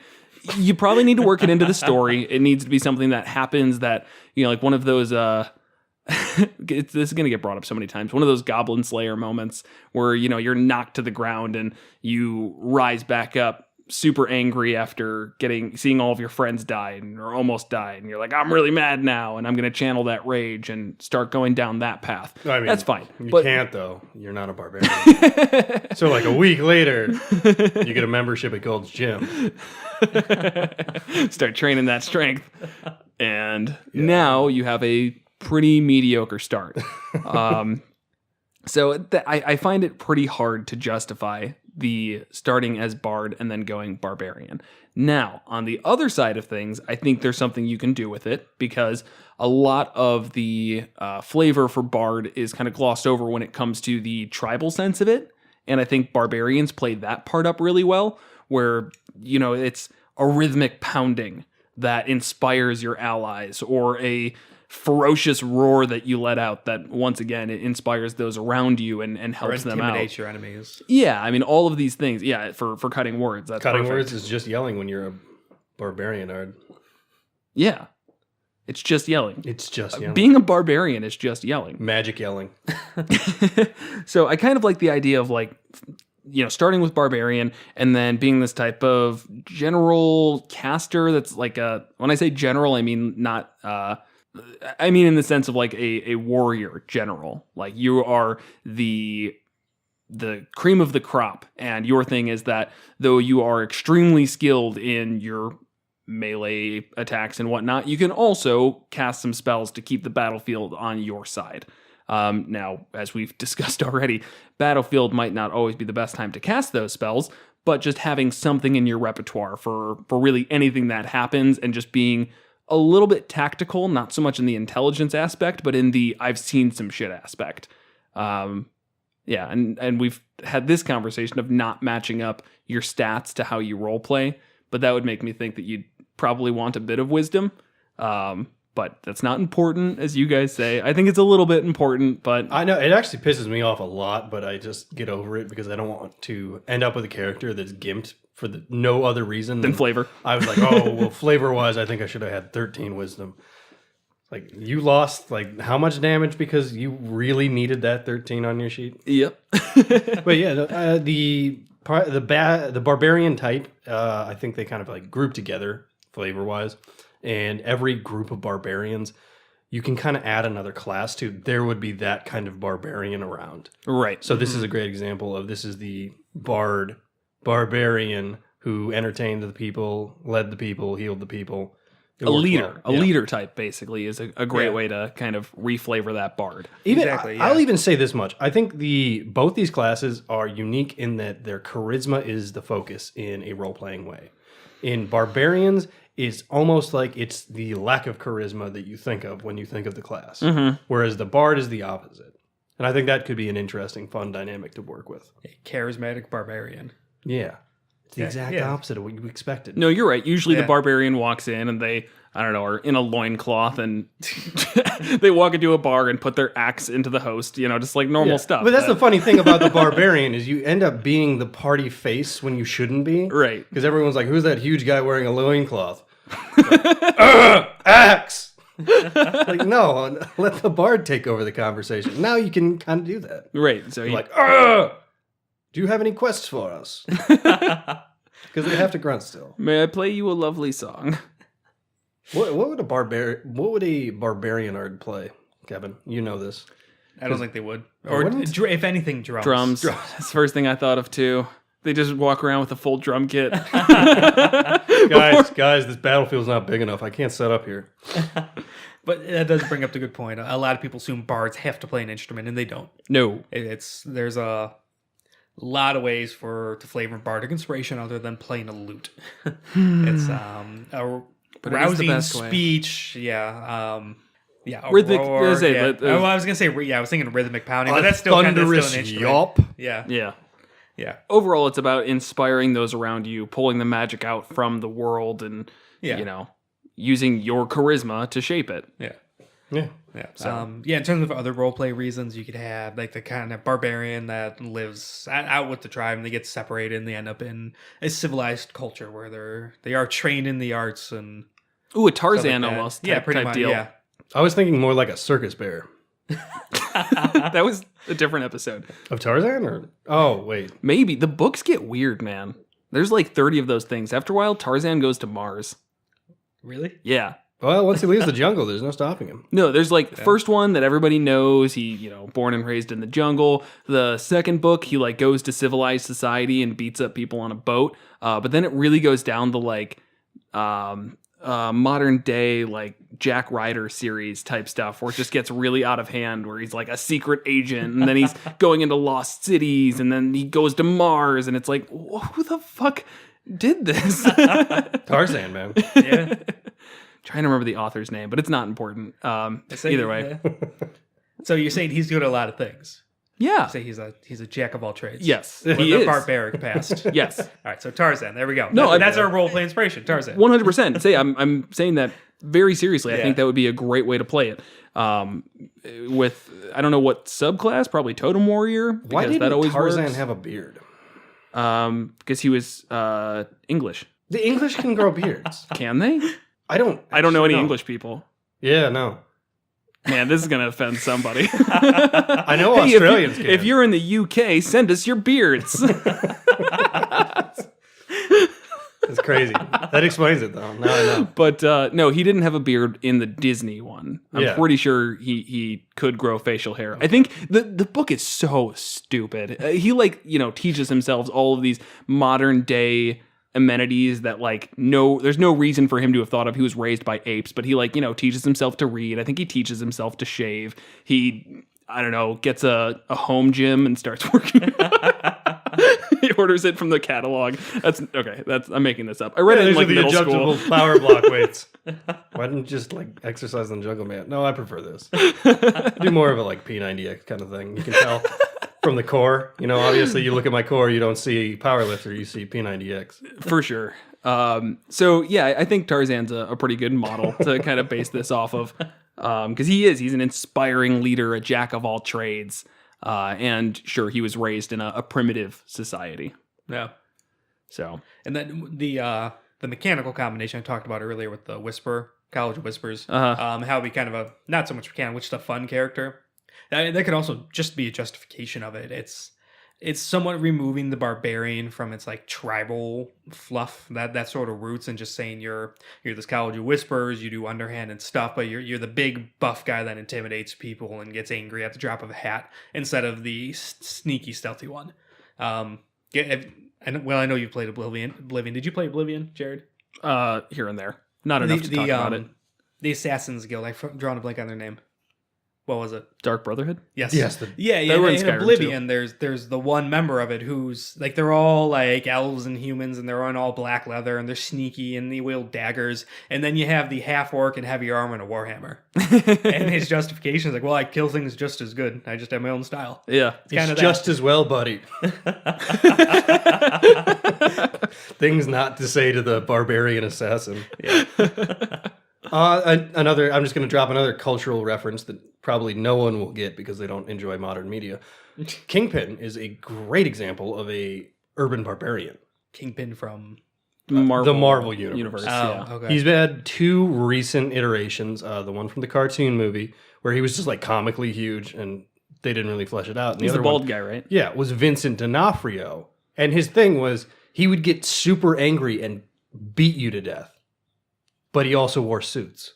You probably need to work it into the story. It needs to be something that happens that, like one of those, this is going to get brought up so many times. One of those Goblin Slayer moments where, you're knocked to the ground and you rise back up super angry after seeing all of your friends die or almost died. And you're like, I'm really mad now. And I'm going to channel that rage and start going down that path. I mean, that's fine. You But can't, though. You're not a barbarian. So like a week later, you get a membership at Gold's Gym. start training that strength. And now you have a pretty mediocre start. So I find it pretty hard to justify the starting as bard and then going barbarian. Now, on the other side of things, I think there's something you can do with it because a lot of the flavor for bard is kind of glossed over when it comes to the tribal sense of it. And I think barbarians play that part up really well, where, it's a rhythmic pounding that inspires your allies or a ferocious roar that you let out that once again it inspires those around you and helps them out. Intimidate your enemies. Yeah, I mean all of these things. Yeah, for cutting words. That's Cutting perfect. words is just yelling when you're a barbarian. Yeah, it's just yelling. It's just yelling. Being a barbarian is just yelling. Magic yelling. So I kind of like the idea of like, starting with barbarian and then being this type of general caster that's like when I say general, I mean not I mean in the sense of like a warrior general. Like you are the cream of the crop, and your thing is that though you are extremely skilled in your melee attacks and whatnot, you can also cast some spells to keep the battlefield on your side. Now, as we've discussed already, battlefield might not always be the best time to cast those spells, but just having something in your repertoire for really anything that happens and just being a little bit tactical, not so much in the intelligence aspect, but in the I've seen some shit aspect. And we've had this conversation of not matching up your stats to how you role play, but that would make me think that you'd probably want a bit of wisdom. But that's not important, as you guys say. I think it's a little bit important, but I know it actually pisses me off a lot, but I just get over it because I don't want to end up with a character that's gimped for no other reason than flavor. I was like, oh, well, flavor-wise, I think I should have had 13 wisdom. Like, you lost, like, how much damage because you really needed that 13 on your sheet? Yep. But yeah, the barbarian type, I think they kind of, like, group together flavor-wise. And every group of barbarians, you can kind of add another class to. There would be that kind of barbarian around. Right. So this is a great example of this is the barbarian who entertained the people, led the people, healed the people. A leader type basically is a great way to kind of reflavor that bard. I'll even say this much. I think both these classes are unique in that their charisma is the focus in a role-playing way. In barbarians, it's almost like it's the lack of charisma that you think of when you think of the class. Mm-hmm. Whereas the bard is the opposite. And I think that could be an interesting, fun dynamic to work with. A charismatic barbarian. Yeah. It's the exact opposite of what you expected. No, you're right. Usually the barbarian walks in and they, I don't know, are in a loincloth and they walk into a bar and put their axe into the host, just like normal stuff. But that's the funny thing about the barbarian is you end up being the party face when you shouldn't be. Right. Because everyone's like, who's that huge guy wearing a loincloth? axe. Like, no, let the bard take over the conversation. Now you can kind of do that. Right. So You're like, do you have any quests for us? Because they have to grunt still. may I play you a lovely song? What would a barbarian ard play, Kevin? You know this. I don't think they would. Oh, Or wouldn't? if anything, drums. Drums. That's the first thing I thought of too. They just walk around with a full drum kit. Guys, this battlefield's not big enough. I can't set up here. But that does bring up the good point. A lot of people assume bards have to play an instrument, and they don't. No. There's a lot of ways to flavor bardic inspiration other than playing a lute. It's a But it is the rousing best way. speech. Yeah. A Rhythmic- roar, let's say, yeah. let- I was gonna say I was thinking rhythmic pounding, but A that's still kind of still thunderous an instrument. yelp. Yeah. Yeah. Yeah. Overall, it's about inspiring those around you, pulling the magic out from the world, and Yeah. using your charisma to shape it. Yeah. Yeah. Yeah. So- In terms of other roleplay reasons, you could have like the kind of barbarian that lives out with the tribe and they get separated and they end up in a civilized culture where they are trained in the arts and Ooh, a stuff Tarzan like that. almost Yeah, type, pretty type much. deal. Yeah. I was thinking more like a circus bear. That was a different episode. Of Tarzan? Or oh, wait. Maybe. The books get weird, man. There's like 30 of those things. After a while, Tarzan goes to Mars. Really? Yeah. Well, once he leaves the jungle, there's no stopping him. No, there's like the first one that everybody knows. He, born and raised in the jungle. The second book, he like goes to civilized society and beats up people on a boat. But then it really goes down the like modern day like Jack Ryder series type stuff where it just gets really out of hand, where he's like a secret agent and then he's going into lost cities and then he goes to Mars and it's like, who the fuck did this? Tarzan, man. Yeah. Trying to remember the author's name, but it's not important. Either way. So you're saying he's good at a lot of things. Yeah. Say he's a jack of all trades. Yes. With He the is. barbaric past. All Yes. right, so Tarzan. There we go. No, That's our roleplay inspiration. Tarzan. 100%. Say I'm saying that very seriously. I Yeah. think that would be a great way to play it. With I don't know what subclass, probably Totem Warrior. Why because didn't that always Tarzan works. have a beard? Because he was English. The English can grow beards. Can they? I don't know any know. English people. Yeah, no. Man, this is gonna offend somebody. I know Hey, Australians if you're in the UK, send us your beards. It's crazy. That explains it, though. Now I know. But no, he didn't have a beard in the Disney one. I'm Yeah. pretty sure he could grow facial hair. I think the book is so stupid. He teaches himself all of these modern day amenities that there's no reason for him to have thought of. He was raised by apes, but he teaches himself to read. I think he teaches himself to shave. He gets a home gym and starts working. He orders it from the catalog. I'm making this up. I read it in these are the middle adjustable school. power block weights. Why didn't you just exercise on Jungle Man? No, I prefer this. Do more of a P90X kind of thing. You can tell from the core. Obviously you look at my core, you don't see Powerlifter, you see P90X. For sure. So yeah, I think Tarzan's a pretty good model to kind of base this off of. Because he's an inspiring leader, a jack of all trades. And sure, he was raised in a primitive society. Yeah. So, And then the mechanical combination I talked about earlier with the Whisper, College of Whispers, Uh-huh. how we kind of not so much mechanical, just a fun character. That could also just be a justification of it. It's somewhat removing the barbarian from its tribal fluff, that sort of roots, and just saying you're this College of Whispers, you do underhanded stuff, but you're the big buff guy that intimidates people and gets angry at the drop of a hat instead of the sneaky, stealthy one. I know you've played Oblivion. Did you play Oblivion, Jared? here and there. Not enough to talk about it. The Assassin's Guild. I've drawn a blank on their name. What was it? Dark Brotherhood? Yes. Yes. Yeah. They were in In Skyrim, Oblivion, there's the one member of it who's they're all elves and humans, and they're on all black leather, and they're sneaky, and they wield daggers. And then you have the half orc and heavy armor and a warhammer. And his justification is well, I kill things just as good. I just have my own style. Yeah. Kind of It's just as well, buddy. Things not to say to the barbarian assassin. Yeah. I'm just going to drop another cultural reference that probably no one will get because they don't enjoy modern media. Kingpin is a great example of a urban barbarian. Kingpin from the Marvel universe. Yeah. Okay. He's had 2 recent iterations. The one from the cartoon movie, where he was just like comically huge, and they didn't really flesh it out. And He's the other bald one, guy, right? yeah, was Vincent D'Onofrio, and his thing was he would get super angry and beat you to death, but he also wore suits.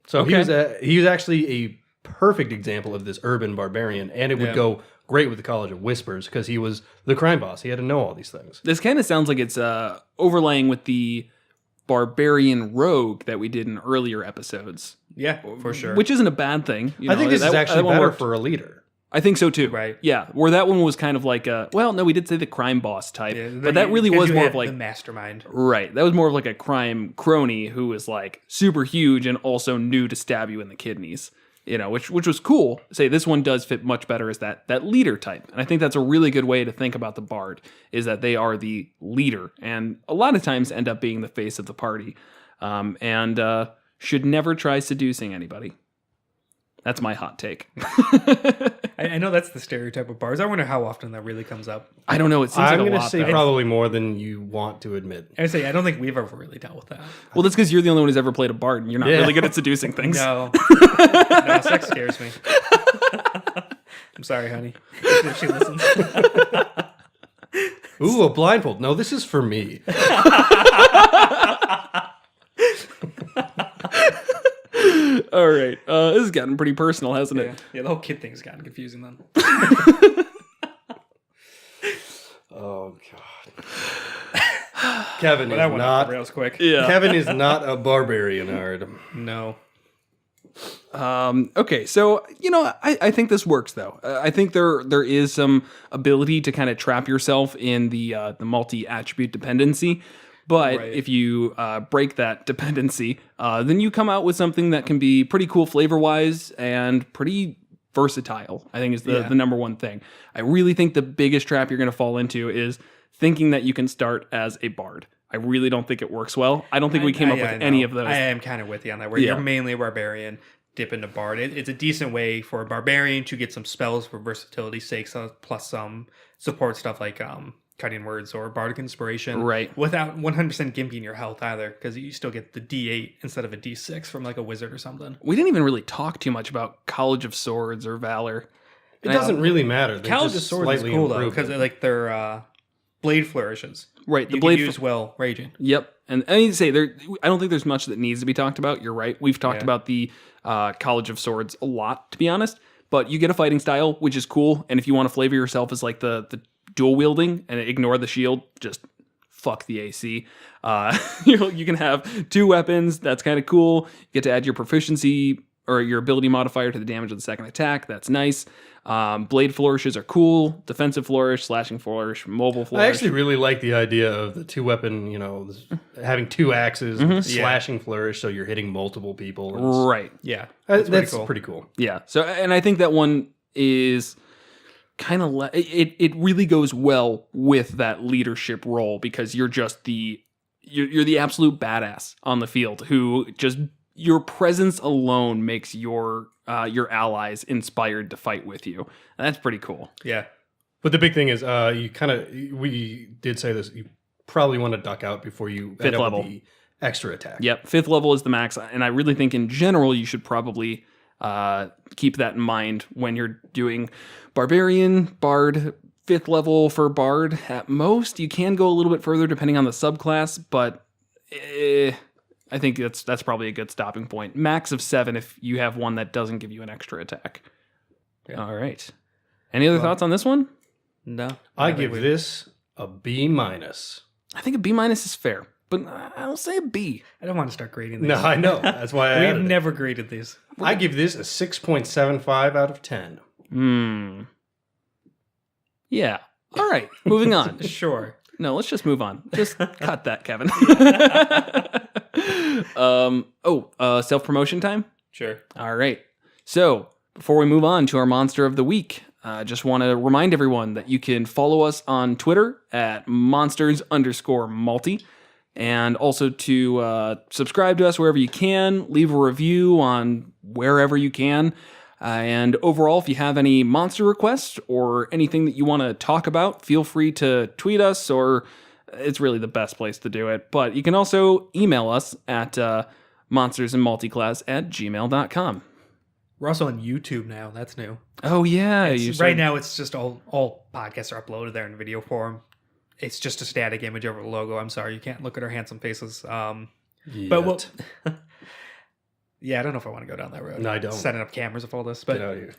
So he was actually a perfect example of this urban barbarian, and it would go great with the College of Whispers because he was the crime boss. He had to know all these things. This kind of sounds like it's overlaying with the barbarian rogue that we did in earlier episodes, Yeah, for sure. which isn't a bad thing. You I think know, this is actually that one better worked. for a leader. I think so too. Right. Yeah, where that one was kind of like a, well, no, we did say the crime boss type, Yeah, but that really was more of like the mastermind. right. That was more of like a crime crony who was like super huge and also knew to stab you in the kidneys. You know, which was cool. Say this one does fit much better as that leader type, and I think that's a really good way to think about the bard is that they are the leader, and a lot of times end up being the face of the party, and should never try seducing anybody. That's my hot take. I know that's the stereotype of bars. I wonder how often that really comes up. I don't know. It seems I'm like a going to lot. say though. probably more than you want to admit. I say I don't think we've ever really dealt with that. Well, that's because you're the only one who's ever played a bard, and you're not Yeah. really good at seducing things. No, no, sex scares me. I'm sorry, honey, if she listens. Ooh, a blindfold. No, this is for me. All right. This has gotten pretty personal, hasn't it? Yeah, the whole kid thing's gotten confusing then. Oh God. Kevin is That went off not. the rails quick. Yeah. Kevin is not a barbarian hard. No. Okay, so I think this works though. I think there is some ability to kind of trap yourself in the multi-attribute dependency, but Right. if you break that dependency, then you come out with something that can be pretty cool flavor-wise and pretty versatile. I think is the number one thing. I really think the biggest trap you're going to fall into is thinking that you can start as a bard. I really don't think it works well. I don't think we came up with any of those. I am kind of with you on that. Where Yeah. you're mainly a barbarian, dip into bard. It's a decent way for a barbarian to get some spells for versatility's sake, plus some support stuff like cutting words or bardic inspiration, Right. Without 100% gimping your health either, because you still get the D8 instead of a D6 from like a wizard or something. We didn't even really talk too much about College of Swords or Valor. It doesn't really matter. They College of just Swords is slightly cool though, improve because it. like their blade flourishes. Right, the You blade can use well raging. Yep. And I need to say I don't think there's much that needs to be talked about. You're right. We've talked Yeah. about the College of Swords a lot, to be honest. But you get a fighting style, which is cool. And if you want to flavor yourself as like the dual wielding and ignore the shield, just fuck the AC. You can have 2 weapons. That's kind of cool. You get to add your proficiency or your ability modifier to the damage of the second attack. That's nice. Blade flourishes are cool. Defensive flourish, slashing flourish, mobile flourish. I actually really like the idea of the 2-weapon, having 2 axes, slashing flourish, so you're hitting multiple people. Right. Yeah, That's pretty cool. Yeah. So, and I think that one is kind of it really goes well with that leadership role because you're just you're the absolute badass on the field who just your presence alone makes your allies inspired to fight with you. And that's pretty cool. Yeah. But the big thing is, we did say this, you probably want to duck out before you Fifth end up level. with the extra attack. Yep. 5th level is the max. And I really think in general, you should probably keep that in mind when you're doing Barbarian, Bard, 5th level for Bard. At most, you can go a little bit further depending on the subclass, but I think that's probably a good stopping point. Max of 7 if you have one that doesn't give you an extra attack. Yeah. All right. Any other thoughts on this one? No. I give this a B-. I think a B- is fair, but I'll say a B. I don't want to start grading these. No, I know. That's why I We've added it. never graded these. I give this a 6.75 out of 10. Yeah. All right. Moving on. Sure. No, let's just move on. Just cut that, Kevin. Self-promotion time? Sure. All right. So, before we move on to our monster of the week, I just want to remind everyone that you can follow us on Twitter at monsters_multi, and also to subscribe to us wherever you can, leave a review on wherever you can. And overall, if you have any monster requests or anything that you want to talk about, feel free to tweet us or it's really the best place to do it. But you can also email us at monstersandmulticlass@gmail.com. We're also on YouTube now. That's new. Oh, yeah. Right now, it's just all podcasts are uploaded there in video form. It's just a static image over the logo. I'm sorry, you can't look at our handsome faces. But yeah, I don't know if I want to go down that road. No, I don't. Setting up cameras of all this, Get but out of here.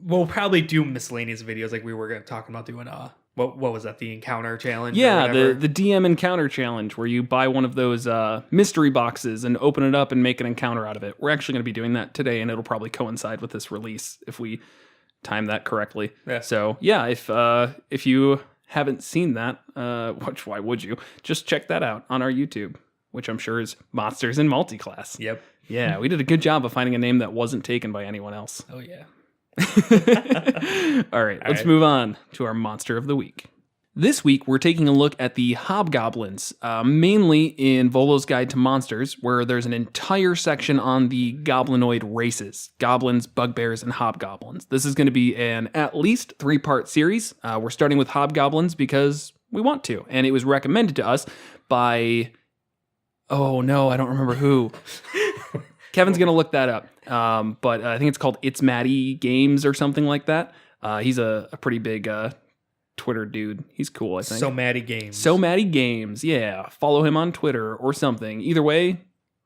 we'll probably do miscellaneous videos like we were talking about doing. What was that? The encounter challenge? or Yeah, whatever? the DM encounter challenge where you buy one of those mystery boxes and open it up and make an encounter out of it. We're actually going to be doing that today, and it'll probably coincide with this release if we time that correctly. Yeah. So yeah, if you haven't seen that, which why would you? Just check that out on our YouTube, which I'm sure is Monsters in Multiclass. Yep. Yeah, we did a good job of finding a name that wasn't taken by anyone else. Oh yeah. All right, let's move on to our monster of the week. This week, we're taking a look at the Hobgoblins, mainly in Volo's Guide to Monsters, where there's an entire section on the Goblinoid races, goblins, bugbears, and hobgoblins. This is going to be an at least 3-part series. We're starting with hobgoblins because we want to, and it was recommended to us by... Oh, no, I don't remember who. Kevin's going to look that up. But I think it's called It's Maddie Games or something like that. He's a pretty big Twitter dude. He's cool, I think. So Maddie Games. So Maddie Games, yeah. Follow him on Twitter or something. Either way,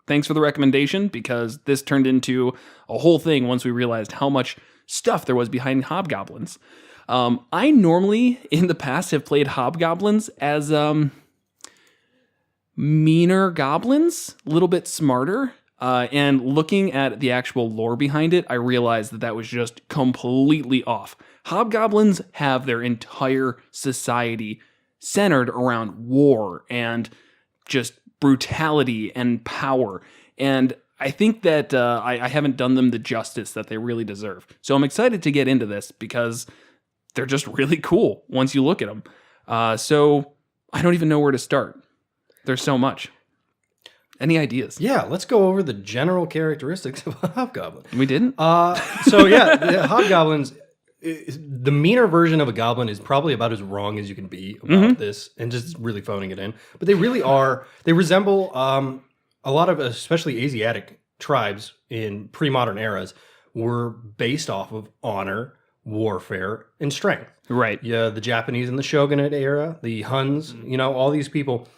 thanks for the recommendation because this turned into a whole thing once we realized how much stuff there was behind hobgoblins. I normally, in the past, have played hobgoblins as meaner goblins, a little bit smarter. And looking at the actual lore behind it, I realized that was just completely off. Hobgoblins have their entire society centered around war and just brutality and power. And I think that I haven't done them the justice that they really deserve. So I'm excited to get into this because they're just really cool once you look at them. So I don't even know where to start. There's so much. Any ideas? Yeah, let's go over the general characteristics of a hobgoblin. We didn't? The hobgoblins, the meaner version of a goblin is probably about as wrong as you can be about this and just really phoning it in. But they really are, they resemble a lot of, especially Asiatic tribes in pre-modern eras, were based off of honor, warfare, and strength. Right. Yeah, the Japanese in the Shogunate era, the Huns, all these people...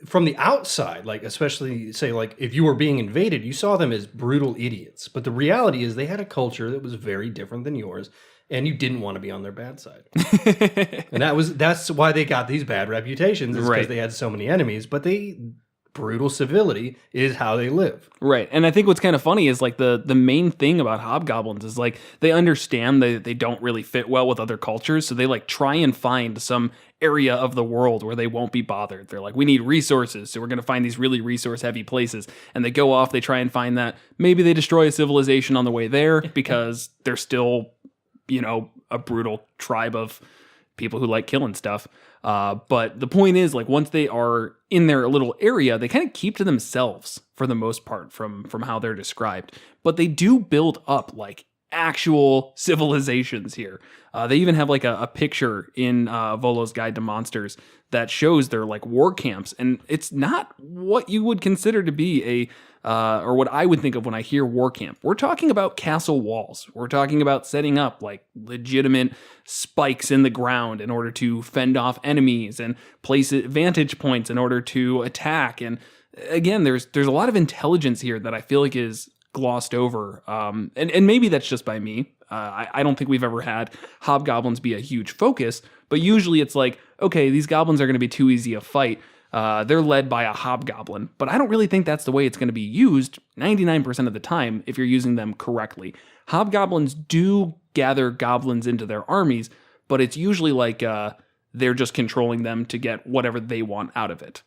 from the outside, like especially say like if you were being invaded, you saw them as brutal idiots. But the reality is they had a culture that was very different than yours, and you didn't want to be on their bad side. And that's why they got these bad reputations, is because they had so many enemies. But brutal civility is how they live. Right. And I think what's kind of funny is like the main thing about hobgoblins is like they understand that they don't really fit well with other cultures. So they like try and find some area of the world where they won't be bothered. They're like, we need resources. So we're going to find these really resource heavy places. And they go off, they try and find that. Maybe they destroy a civilization on the way there because they're still, a brutal tribe of people who like killing stuff. But the point is, like, once they are in their little area, they kind of keep to themselves for the most part from how they're described. But they do build up like actual civilizations here. They even have like a picture in Volo's Guide to Monsters that shows their like war camps, and it's not what you would consider to be or what I would think of when I hear war camp. We're talking about castle walls. We're talking about setting up like legitimate spikes in the ground in order to fend off enemies and place vantage points in order to attack. And again, there's a lot of intelligence here that I feel like is glossed over. And maybe that's just by me. I don't think we've ever had hobgoblins be a huge focus, but usually it's like, okay, these goblins are going to be too easy to fight. They're led by a hobgoblin, but I don't really think that's the way it's going to be used 99% of the time if you're using them correctly. Hobgoblins do gather goblins into their armies, but it's usually like they're just controlling them to get whatever they want out of it.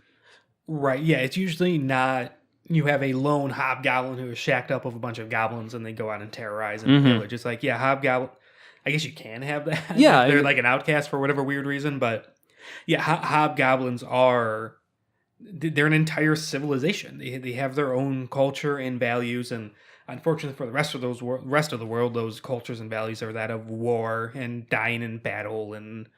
Right, yeah, it's usually not... You have a lone hobgoblin who is shacked up with a bunch of goblins and they go out and terrorize and pillage. It's like, yeah, hobgoblin... I guess you can have that. Yeah. They're like an outcast for whatever weird reason, but... Yeah, hobgoblins are... They're an entire civilization. They have their own culture and values, and unfortunately for the rest of the world, those cultures and values are that of war and dying in battle and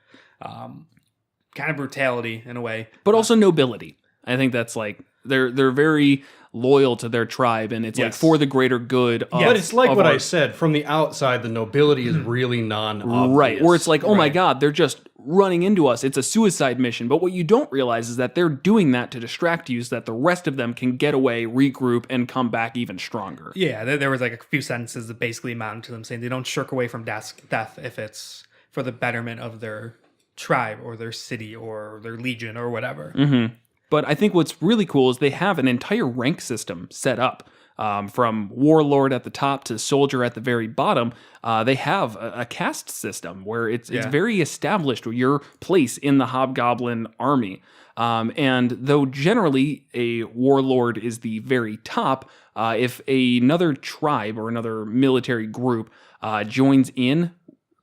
kind of brutality in a way. But also nobility. I think that's like they're very loyal to their tribe, and it's like Yes. for the greater good. But it's like of what our- I said. From the outside, the nobility is really non-obvious. Right, where it's like, oh my Right. God, they're just running into us. It's a suicide mission. But what you don't realize is that they're doing that to distract you so that the rest of them can get away, regroup, and come back even stronger. Yeah, there was like a few sentences that basically amounted to them saying they don't shirk away from death if it's for the betterment of their tribe or their city or their legion or whatever. But I think what's really cool is they have an entire rank system set up. From warlord at the top to soldier at the very bottom, they have a caste system where it's very established your place in the hobgoblin army. And though generally a warlord is the very top, if another tribe or another military group joins in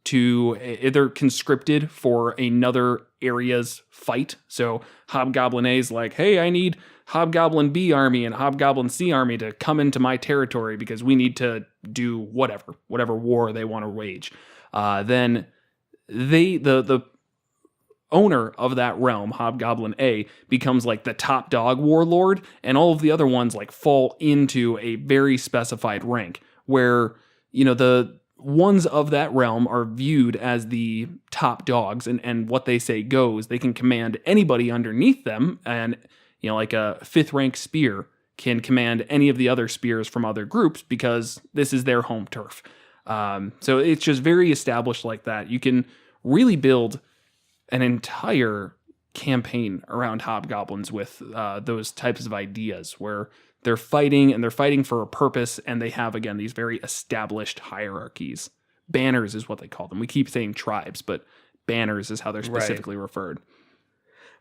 to either conscripted for another area's fight. So Hobgoblin A is like, hey, I need Hobgoblin B army and Hobgoblin C army to come into my territory because we need to do whatever war they want to wage. Then the owner of that realm, Hobgoblin A, becomes like the top dog warlord, and all of the other ones like fall into a very specified rank where, the ones of that realm are viewed as the top dogs, and what they say goes. They can command anybody underneath them, and like a 5th rank spear can command any of the other spears from other groups because this is their home turf. So it's just very established like that. You can really build an entire campaign around hobgoblins with those types of ideas where they're fighting for a purpose, and they have, again, these very established hierarchies. Banners is what they call them. We keep saying tribes, but banners is how they're specifically referred.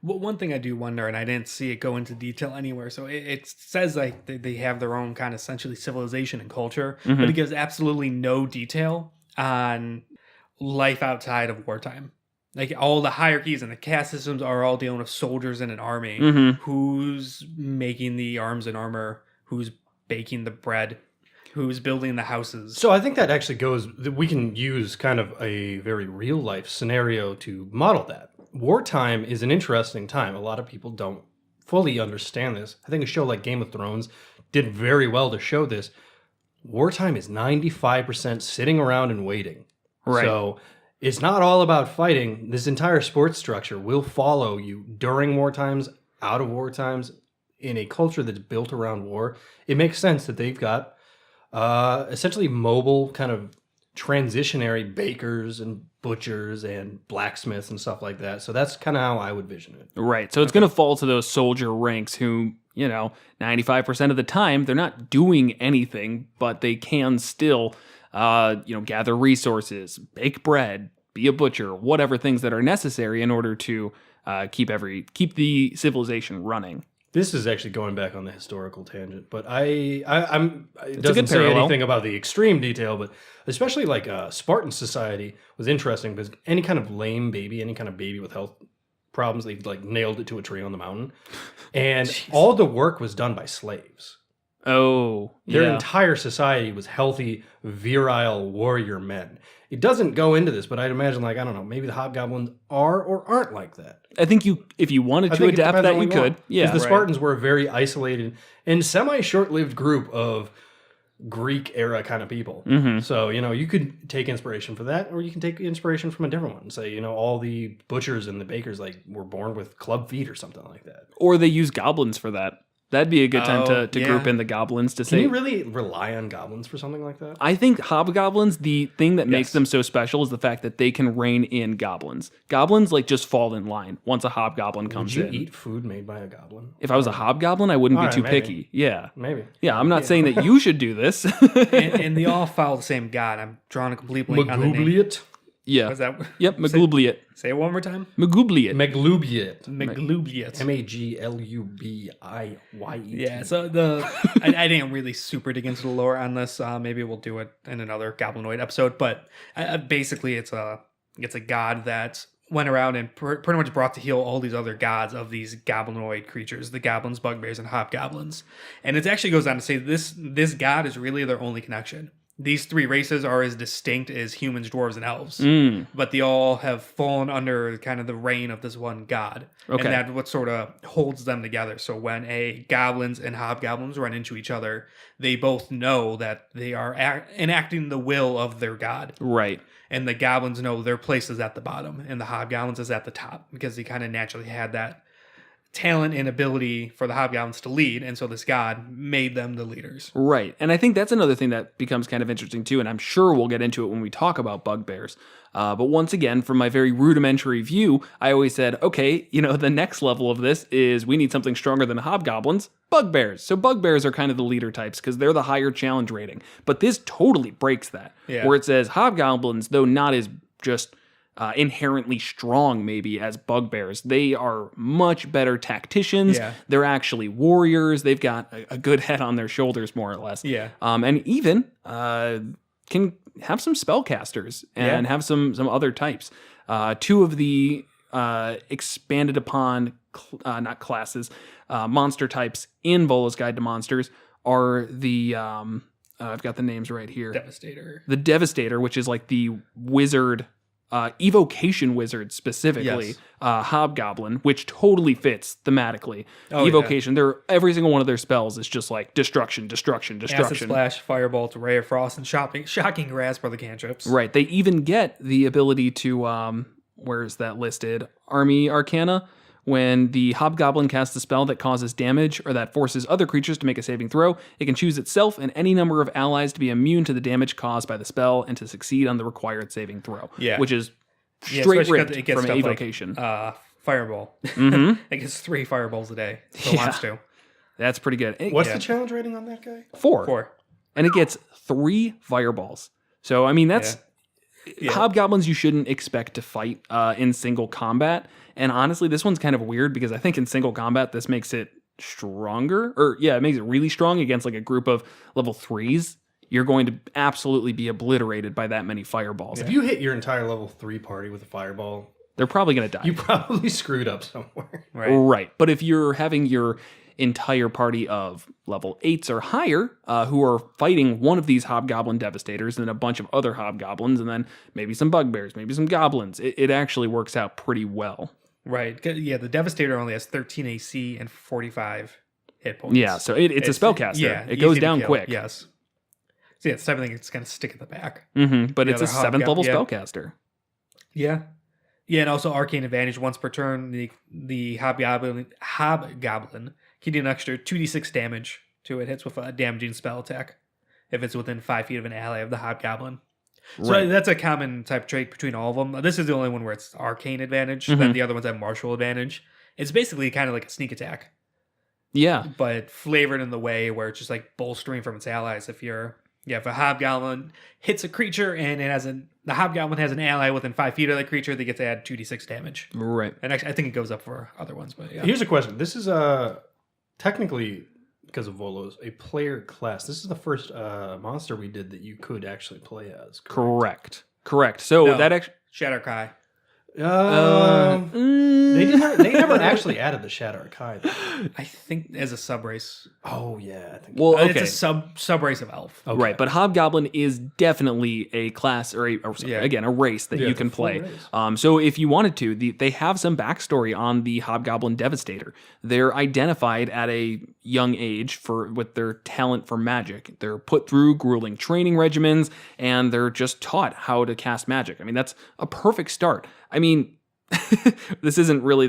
Well, one thing I do wonder, and I didn't see it go into detail anywhere, so it says like they have their own kind of essentially civilization and culture, but it gives absolutely no detail on life outside of wartime. Like all the hierarchies and the caste systems are all dealing with soldiers in an army. Who's making the arms and armor? Who's baking the bread? Who's building the houses? So I think that actually we can use kind of a very real life scenario to model that. Wartime is an interesting time. A lot of people don't fully understand this. I think a show like Game of Thrones did very well to show this. Wartime is 95% sitting around and waiting. Right. So it's not all about fighting. This entire sports structure will follow you during war times, out of war times, in a culture that's built around war. It makes sense that they've got essentially mobile kind of transitionary bakers and butchers and blacksmiths and stuff like that. So that's kind of how I would vision it. Right. So it's going to fall to those soldier ranks who, 95% of the time, they're not doing anything, but they can still, gather resources, bake bread, be a butcher, whatever things that are necessary in order to keep the civilization running. This is actually going back on the historical tangent, but it good doesn't say parallel. anything about the extreme detail, but especially like Spartan society was interesting because any kind of lame baby, any kind of baby with health problems, they like nailed it to a tree on the mountain. And all the work was done by slaves. Oh, Their yeah. entire society was healthy, virile warrior men. It doesn't go into this, but I'd imagine, like, I don't know, maybe the hobgoblins are or aren't like that. I think if you wanted I to think it adapt depends that, on what you want. could. Yeah. 'Cause the Spartans were a very isolated and semi-short-lived group of Greek-era kind of people. So, you could take inspiration for that, or you can take inspiration from a different one. Say, all the butchers and the bakers, like, were born with club feet or something like that. Or they use goblins for that. That'd be a good time Oh, to yeah. group in the goblins to Can say. you really rely on goblins for something like that? I think hobgoblins, the thing that makes Yes. them so special is the fact that they can rein in goblins. Goblins just fall in line once a hobgoblin Would comes you in. eat food made by a goblin? If I was a hobgoblin, I wouldn't be Alright, too maybe. picky. Yeah. Maybe. Yeah, I'm not saying that you should do this. and they all follow the same god. I'm drawing a complete blank on the name. Maglubliet? Yeah. Was that? Yep, Maglubliet. Say it one more time. Maglubliet. Maglubiet. Maglubiet. Maglubiet. Yeah, so I didn't really super dig into the lore on this. Maybe we'll do it in another Goblinoid episode. But basically, it's a god that went around and pretty much brought to heel all these other gods of these Goblinoid creatures, the goblins, bugbears, and hobgoblins. And it actually goes on to say this god is really their only connection. these three races are as distinct as humans, dwarves, and elves, but they all have fallen under kind of the reign of this one god. Okay. And that's what sort of holds them together. So when goblins and hobgoblins run into each other, they both know that they are enacting the will of their god. Right. And the goblins know their place is at the bottom, and the hobgoblins is at the top, because they kind of naturally had that talent and ability for the hobgoblins to lead, and so this god made them the leaders. Right. And I think that's another thing that becomes kind of interesting too, and I'm sure we'll get into it when we talk about bugbears. But once again, from my very rudimentary view, I always said, okay, the next level of this is we need something stronger than hobgoblins, bugbears. So bugbears are kind of the leader types because they're the higher challenge rating. But this totally breaks that, where it says hobgoblins, though not as just inherently strong maybe as bugbears, they are much better tacticians. They're actually warriors. They've got a good head on their shoulders, more or less. And even can have some spellcasters and have some other types. Two of the expanded upon not classes, monster types in Volo's Guide to Monsters are the I've got the names right here. The Devastator, which is like the wizard, evocation wizard specifically, hobgoblin, which totally fits thematically. Evocation, every single one of their spells is just like destruction. Acid splash, firebolt, ray of frost, and shocking grasp are the cantrips. Right. They even get the ability to where's that listed? Army Arcana. When the hobgoblin casts a spell that causes damage or that forces other creatures to make a saving throw, it can choose itself and any number of allies to be immune to the damage caused by the spell and to succeed on the required saving throw. Which is straight ripped from an evocation. Like, fireball. It gets 3 fireballs a day. So it wants to. That's pretty good. What's the challenge rating on that guy? 4. And it gets 3 fireballs. So, I mean, that's... Hobgoblins you shouldn't expect to fight in single combat. And honestly, this one's kind of weird because I think in single combat, this makes it stronger. It makes it really strong against like a group of level 3s. You're going to absolutely be obliterated by that many fireballs. If you hit your entire level 3 party with a fireball, they're probably going to die. You probably screwed up somewhere. Right. But if you're having your entire party of level 8s or higher who are fighting one of these hobgoblin devastators and a bunch of other hobgoblins and then maybe some bugbears, maybe some goblins, it actually works out pretty well. Right. Yeah, the Devastator only has 13 AC and 45 hit points. Yeah, so it's a spellcaster. Yeah, it goes down quick. Yes. So yeah, it's everything that's going to stick at the back. But it's a 7th level spellcaster. Yeah. Yeah, and also Arcane Advantage once per turn. The Hobgoblin can do an extra 2d6 damage to it. Hits with a damaging spell attack if it's within 5 feet of an ally of the Hobgoblin. So that's a common type trait between all of them. This is the only one where it's Arcane Advantage. Then the other ones have Martial Advantage. It's basically kind of like a sneak attack. Yeah. But flavored in the way where it's just like bolstering from its allies. If a Hobgoblin hits a creature and the Hobgoblin has an ally within 5 feet of that creature, they get to add 2d6 damage. Right. And actually, I think it goes up for other ones. But yeah. Here's a question. This is technically, because of Volo's, a player class. This is the first monster we did that you could actually play as. Correct. So that actually... Shatterkai. They never actually added the Shatterkai, though. I think as a subrace. Oh yeah, I think. Well, okay. It's a subrace of elf. Okay. Right, but Hobgoblin is definitely a class or a race that you can play. So if you wanted to, they have some backstory on the Hobgoblin Devastator. They're identified at a young age with their talent for magic. They're put through grueling training regimens, and they're just taught how to cast magic. I mean, that's a perfect start. I mean, this isn't really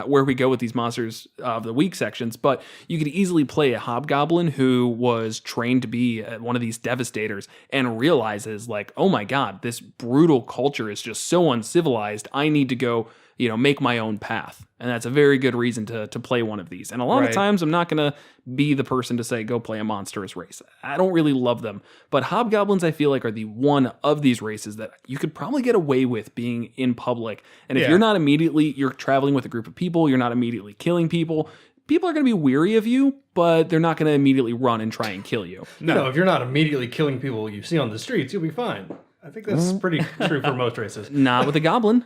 where we go with these monsters of the week sections, but you could easily play a Hobgoblin who was trained to be one of these devastators and realizes like, oh my God, this brutal culture is just so uncivilized. I need to go, make my own path. And that's a very good reason to play one of these. And a lot of times I'm not going to be the person to say, go play a monstrous race. I don't really love them. But Hobgoblins, I feel like, are the one of these races that you could probably get away with being in public. And if you're traveling with a group of people, you're not immediately killing people. People are going to be weary of you, but they're not going to immediately run and try and kill you. No, if you're not immediately killing people you see on the streets, you'll be fine. I think that's pretty true for most races. Not with a goblin.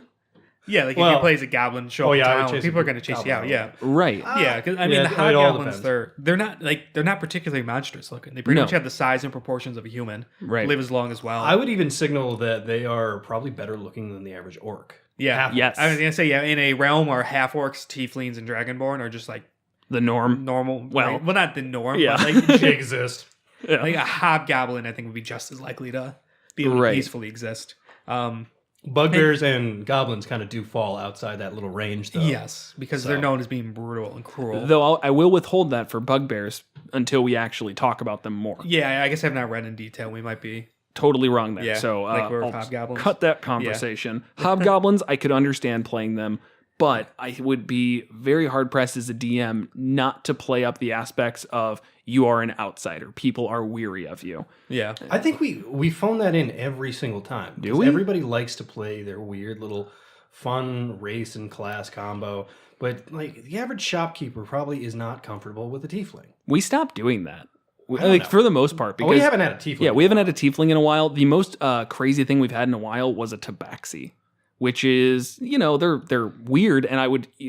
Yeah, like if Well- you play as a goblin, show Oh, up in yeah, I would town, chase people a are going to chase you out. goblin. Yeah. Right. Yeah, because I mean, Yeah, the it all hobgoblins, depends. they're not particularly monstrous looking. They pretty No. much have the size and proportions of a human. Right. Live as long as well. I would even signal that they are probably better looking than the average orc. Yeah. Half- Yes. I was gonna say, yeah, in a realm where half orcs, tieflings, and dragonborn are just like The norm. normal. Well, well, not the norm. yeah. But like, They exist. Yeah. like a hobgoblin, I think would be just as likely to be able to Right. peacefully exist. Bugbears and goblins kind of do fall outside that little range, though. Yes, because they're So- known as being brutal and cruel. Though I will withhold that for bugbears until we actually talk about them more. Yeah, I guess I've not read in detail. We might be. Totally wrong there. Yeah, So like we're I'll hobgoblins. cut that conversation. Hobgoblins, I could understand playing them, but I would be very hard pressed as a DM not to play up the aspects of you are an outsider. People are weary of you. Yeah. I think we phone that in every single time. Do 'Cause we? Everybody likes to play their weird little fun race and class combo, but like the average shopkeeper probably is not comfortable with a tiefling. We stopped doing that. I don't Like know. for the most part, Oh, because we haven't had a tiefling. yeah, we haven't had a tiefling in a while. The most crazy thing we've had in a while was a tabaxi, which is, they're weird. And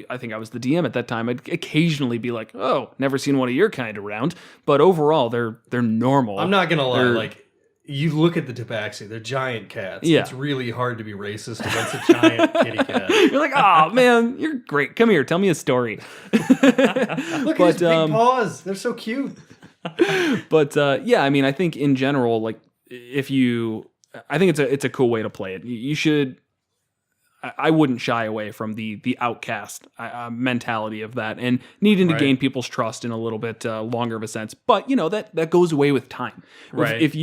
I think I was the DM at that time. I'd occasionally be like, oh, never seen one of your kind around. But overall, they're normal. I'm not gonna lie. They're- Like you look at the tabaxi, they're giant cats. Yeah. It's really hard to be racist against a giant kitty cat. You're like, oh man, you're great. Come here, tell me a story. Look at his big paws; they're so cute. But yeah, I mean, I think in general, like I think it's a cool way to play it. You should. I wouldn't shy away from the outcast mentality of that and needing to Right. gain people's trust in a little bit longer of a sense. But that goes away with time. Right. If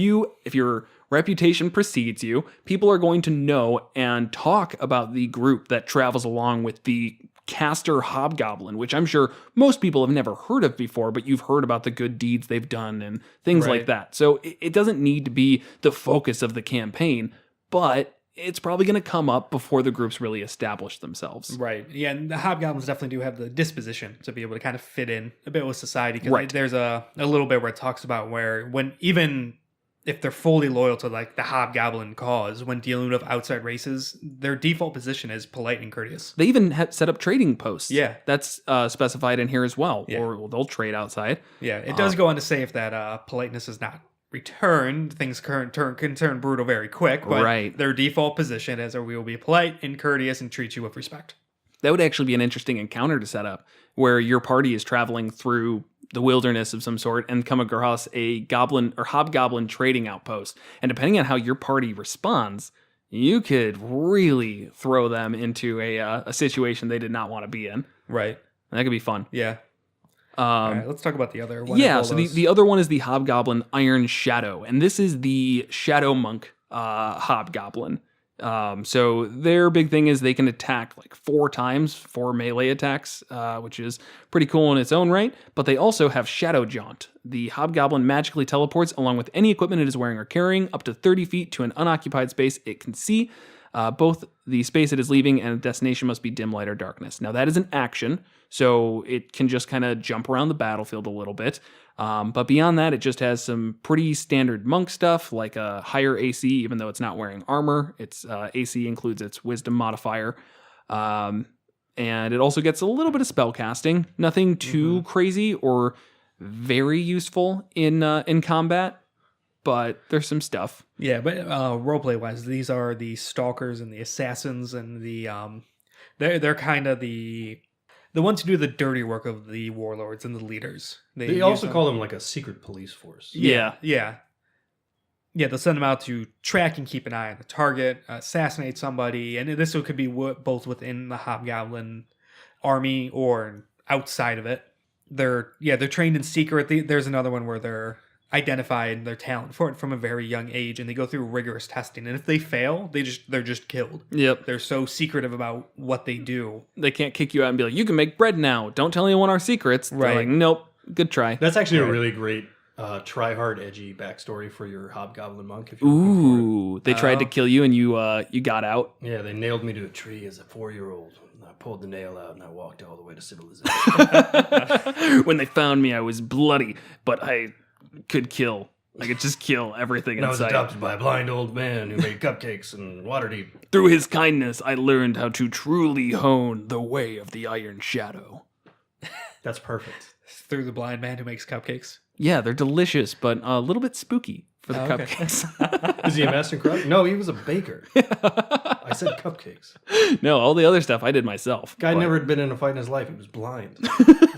your reputation precedes you, people are going to know and talk about the group that travels along with the caster hobgoblin, which I'm sure most people have never heard of before, but you've heard about the good deeds they've done and things like Right. that. So it doesn't need to be the focus of the campaign, but it's probably going to come up before the groups really establish themselves. Right. Yeah, and the hobgoblins definitely do have the disposition to be able to kind of fit in a bit with society. Because Right. there's a little bit where it talks about where when even if they're fully loyal to like the hobgoblin cause, when dealing with outside races, their default position is polite and courteous. They even set up trading posts. Yeah. That's specified in here as well. Yeah. Or they'll trade outside. Yeah, it does go on to say if that politeness is not returned, things can turn brutal very quick. But Right. their default position is we will be polite and courteous and treat you with respect. That would actually be an interesting encounter to set up where your party is traveling through the wilderness of some sort and come across a goblin or hobgoblin trading outpost. And depending on how your party responds, you could really throw them into a situation they did not want to be in. Right. And that could be fun. Yeah. All right, let's talk about the other one. Yeah, of all so those. the other one is the Hobgoblin Iron Shadow, and this is the Shadow Monk Hobgoblin. So their big thing is they can attack like 4 times, 4 melee attacks, which is pretty cool in its own right. But they also have Shadow Jaunt. The Hobgoblin magically teleports along with any equipment it is wearing or carrying up to 30 feet to an unoccupied space it can see. Both the space it is leaving and the destination must be dim light or darkness. Now that is an action, so it can just kind of jump around the battlefield a little bit. But beyond that, it just has some pretty standard monk stuff, like a higher AC, even though it's not wearing armor. Its AC includes its wisdom modifier. And it also gets a little bit of spell casting. Nothing too crazy or very useful in combat, but there's some stuff. Yeah, but roleplay wise, these are the stalkers and the assassins and the they're kind of the ones who do the dirty work of the warlords and the leaders. They use also them- call them like a secret police force. Yeah. Yeah. They'll send them out to track and keep an eye on the target, assassinate somebody, and this could be both within the Hobgoblin army or outside of it. They're trained in secret. There's another one where they're identified their talent for it from a very young age, and they go through rigorous testing. And if they fail, they're just killed. Yep. They're so secretive about what they do. They can't kick you out and be like, you can make bread now. Don't tell anyone our secrets. They're Right. like, nope. Good try. That's actually Right. a really great try hard, edgy backstory for your Hobgoblin monk. If you're looking for it. Ooh, they tried to kill you and you got out. Yeah, they nailed me to a tree as a 4-year-old. I pulled the nail out and I walked all the way to civilization. When they found me, I was bloody, but I could kill. I could just kill everything And I was inside. adopted by a blind old man who made cupcakes and Waterdeep. Through his kindness, I learned how to truly hone the way of the Iron Shadow. That's perfect. Through the blind man who makes cupcakes. Yeah, they're delicious, but a little bit spooky for the Okay. cupcakes. Is he a master crafter? No, he was a baker. I said cupcakes. No, all the other stuff I did myself. Guy but- never had been in a fight in his life. He was blind.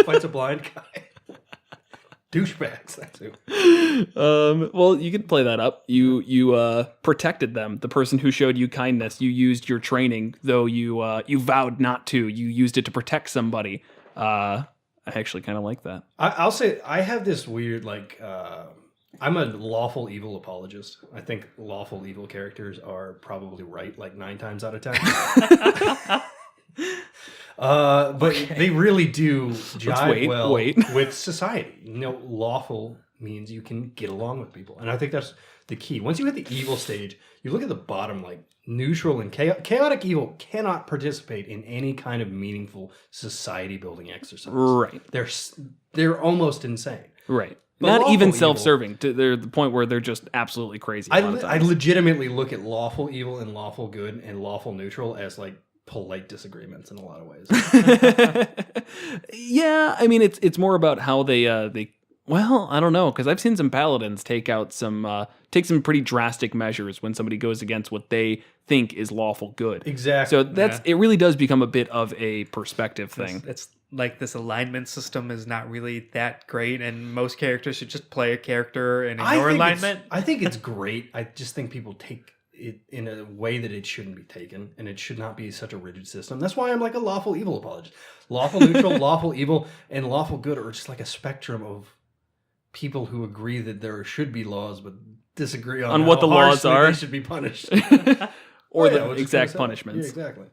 Fights a blind guy. Douchebags. That's who. Well, you could play that up. You protected them. The person who showed you kindness, you used your training, though you vowed not to. You used it to protect somebody. I actually kind of like that. I'll say I have this weird I'm a lawful evil apologist. I think lawful evil characters are probably right like 9 times out of 10. But they really do jive with society. Lawful means you can get along with people, and I think that's the key. Once you hit the evil stage, you look at the bottom, like neutral and chaotic evil cannot participate in any kind of meaningful society building exercise. Right. They're almost insane. Right. But Not lawful even evil- self-serving. They're the point where they're just absolutely crazy. a lot of I times. legitimately look at lawful evil and lawful good and lawful neutral as like polite disagreements in a lot of ways. Yeah, I mean it's more about how they well, I don't know, because I've seen some paladins take some pretty drastic measures when somebody goes against what they think is lawful good. Exactly. So it really does become a bit of a perspective thing. It's like this alignment system is not really that great, and most characters should just play a character and ignore alignment. I think it's great. I just think people take it in a way that it shouldn't be taken, and it should not be such a rigid system. That's why I'm like a lawful evil apologist. Lawful neutral, lawful evil, and lawful good are just like a spectrum of people who agree that there should be laws, but disagree on what how the laws harshly are. they should be punished. Or Oh, yeah, the which is exact kinda sad. punishments. Yeah, exactly.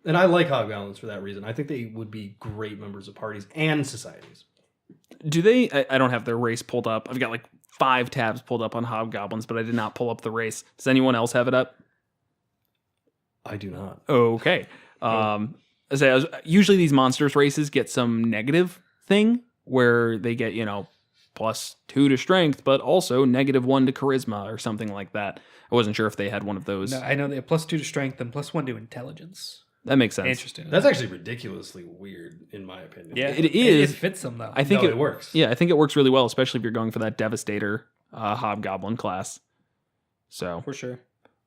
And I like Hobgoblins for that reason. I think they would be great members of parties and societies. Do they? I don't have their race pulled up. I've got like 5 tabs pulled up on Hobgoblins, but I did not pull up the race. Does anyone else have it up? I do not. Okay. Usually these monsters races get some negative thing where they get, +2 to strength, but also -1 to charisma or something like that. I wasn't sure if they had one of those. No, I know they have +2 to strength and +1 to intelligence. That makes sense. Interesting. That's actually ridiculously weird, in my opinion. Yeah, It is. It fits them though. I think it works. Yeah, I think it works really well, especially if you're going for that Devastator Hobgoblin class. So for sure.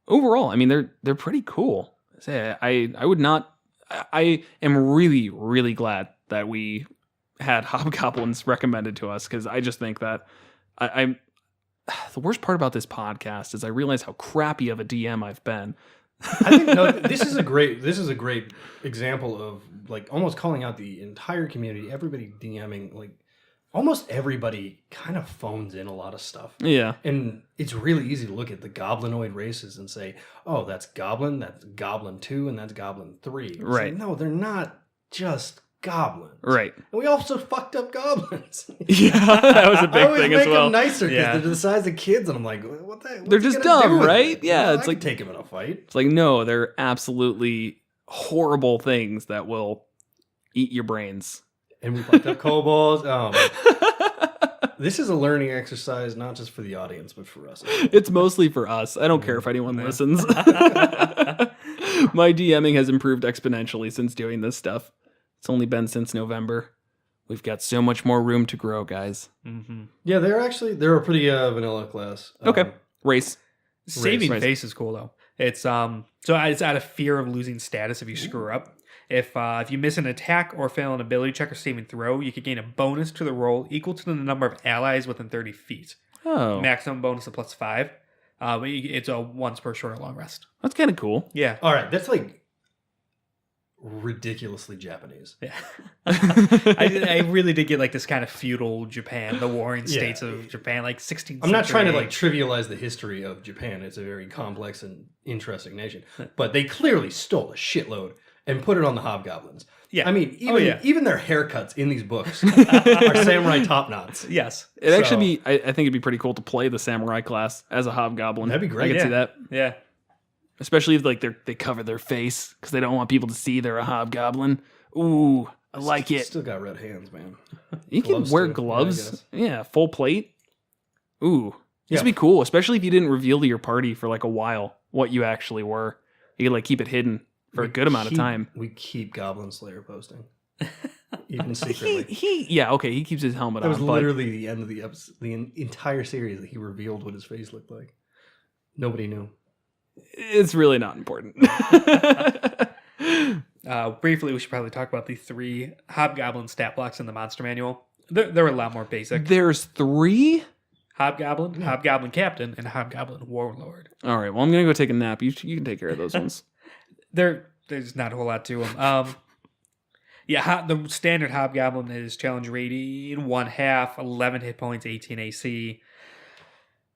overall, I mean, they're pretty cool. I would not. I am really, really glad that we had Hobgoblins recommended to us, because I just think that I'm. The worst part about this podcast is I realize how crappy of a DM I've been. I think this is a great example of like almost calling out the entire community. Everybody DMing, like almost everybody kind of phones in a lot of stuff. Yeah. And it's really easy to look at the goblinoid races and say, oh, that's Goblin 2, and that's Goblin 3. It's Right. like, no, they're not just goblins. Right. And we also fucked up goblins. Yeah, that was a I big always thing make as well. them nicer because Yeah. they're the size of kids, and I'm like, what the? What's They're he just gonna do dumb, with right? it? Yeah, I it's can like- take him in a fight. It's like, no, they're absolutely horrible things that will eat your brains. And we fucked up kobolds. This is a learning exercise, not just for the audience, but for us. It's mostly for us. I don't care if anyone listens. My DMing has improved exponentially since doing this stuff. It's only been since November. We've got so much more room to grow, guys. Mm-hmm. Yeah, they're a pretty vanilla class. Okay. Race. Saving Race. face is cool though. It's it's out of fear of losing status if you screw up. If you miss an attack or fail an ability check or saving throw, you could gain a bonus to the roll equal to the number of allies within 30 feet. Oh, Maximum bonus of +5. But it's a once per short or long rest. that's kind of cool. Yeah. All right, that's like ridiculously Japanese. Yeah. I really did get like this kind of feudal Japan, the warring states of Japan, like 16th I'm not trying to century. like trivialize the history of Japan. It's a very complex and interesting nation. But they clearly stole a shitload and put it on the Hobgoblins. Yeah. I mean, yeah. even their haircuts in these books are samurai top knots. Yes. It'd actually be, I think it'd be pretty cool to play the samurai class as a hobgoblin. That'd be great. I could see that. Yeah. Especially if like they cover their face because they don't want people to see they're a hobgoblin. Ooh, I like it. Still got red hands, man. You can gloves wear too. Yeah, I gloves. guess. Yeah, full plate. Ooh, This would be cool, especially if you didn't reveal to your party for like a while what you actually were. You could like keep it hidden for a good amount of time. We keep Goblin Slayer posting. Even secretly. He keeps his helmet That on. was literally the end of the episode, the entire series that he revealed what his face looked like. Nobody knew. It's really not important. Briefly, we should probably talk about the 3 Hobgoblin stat blocks in the monster manual. They're a lot more basic. There's 3? Hobgoblin, Hobgoblin Captain, and Hobgoblin Warlord. All right, well, I'm going to go take a nap. You can take care of those ones. There's not a whole lot to them. The standard Hobgoblin is challenge rating 1/2, 11 hit points, 18 AC.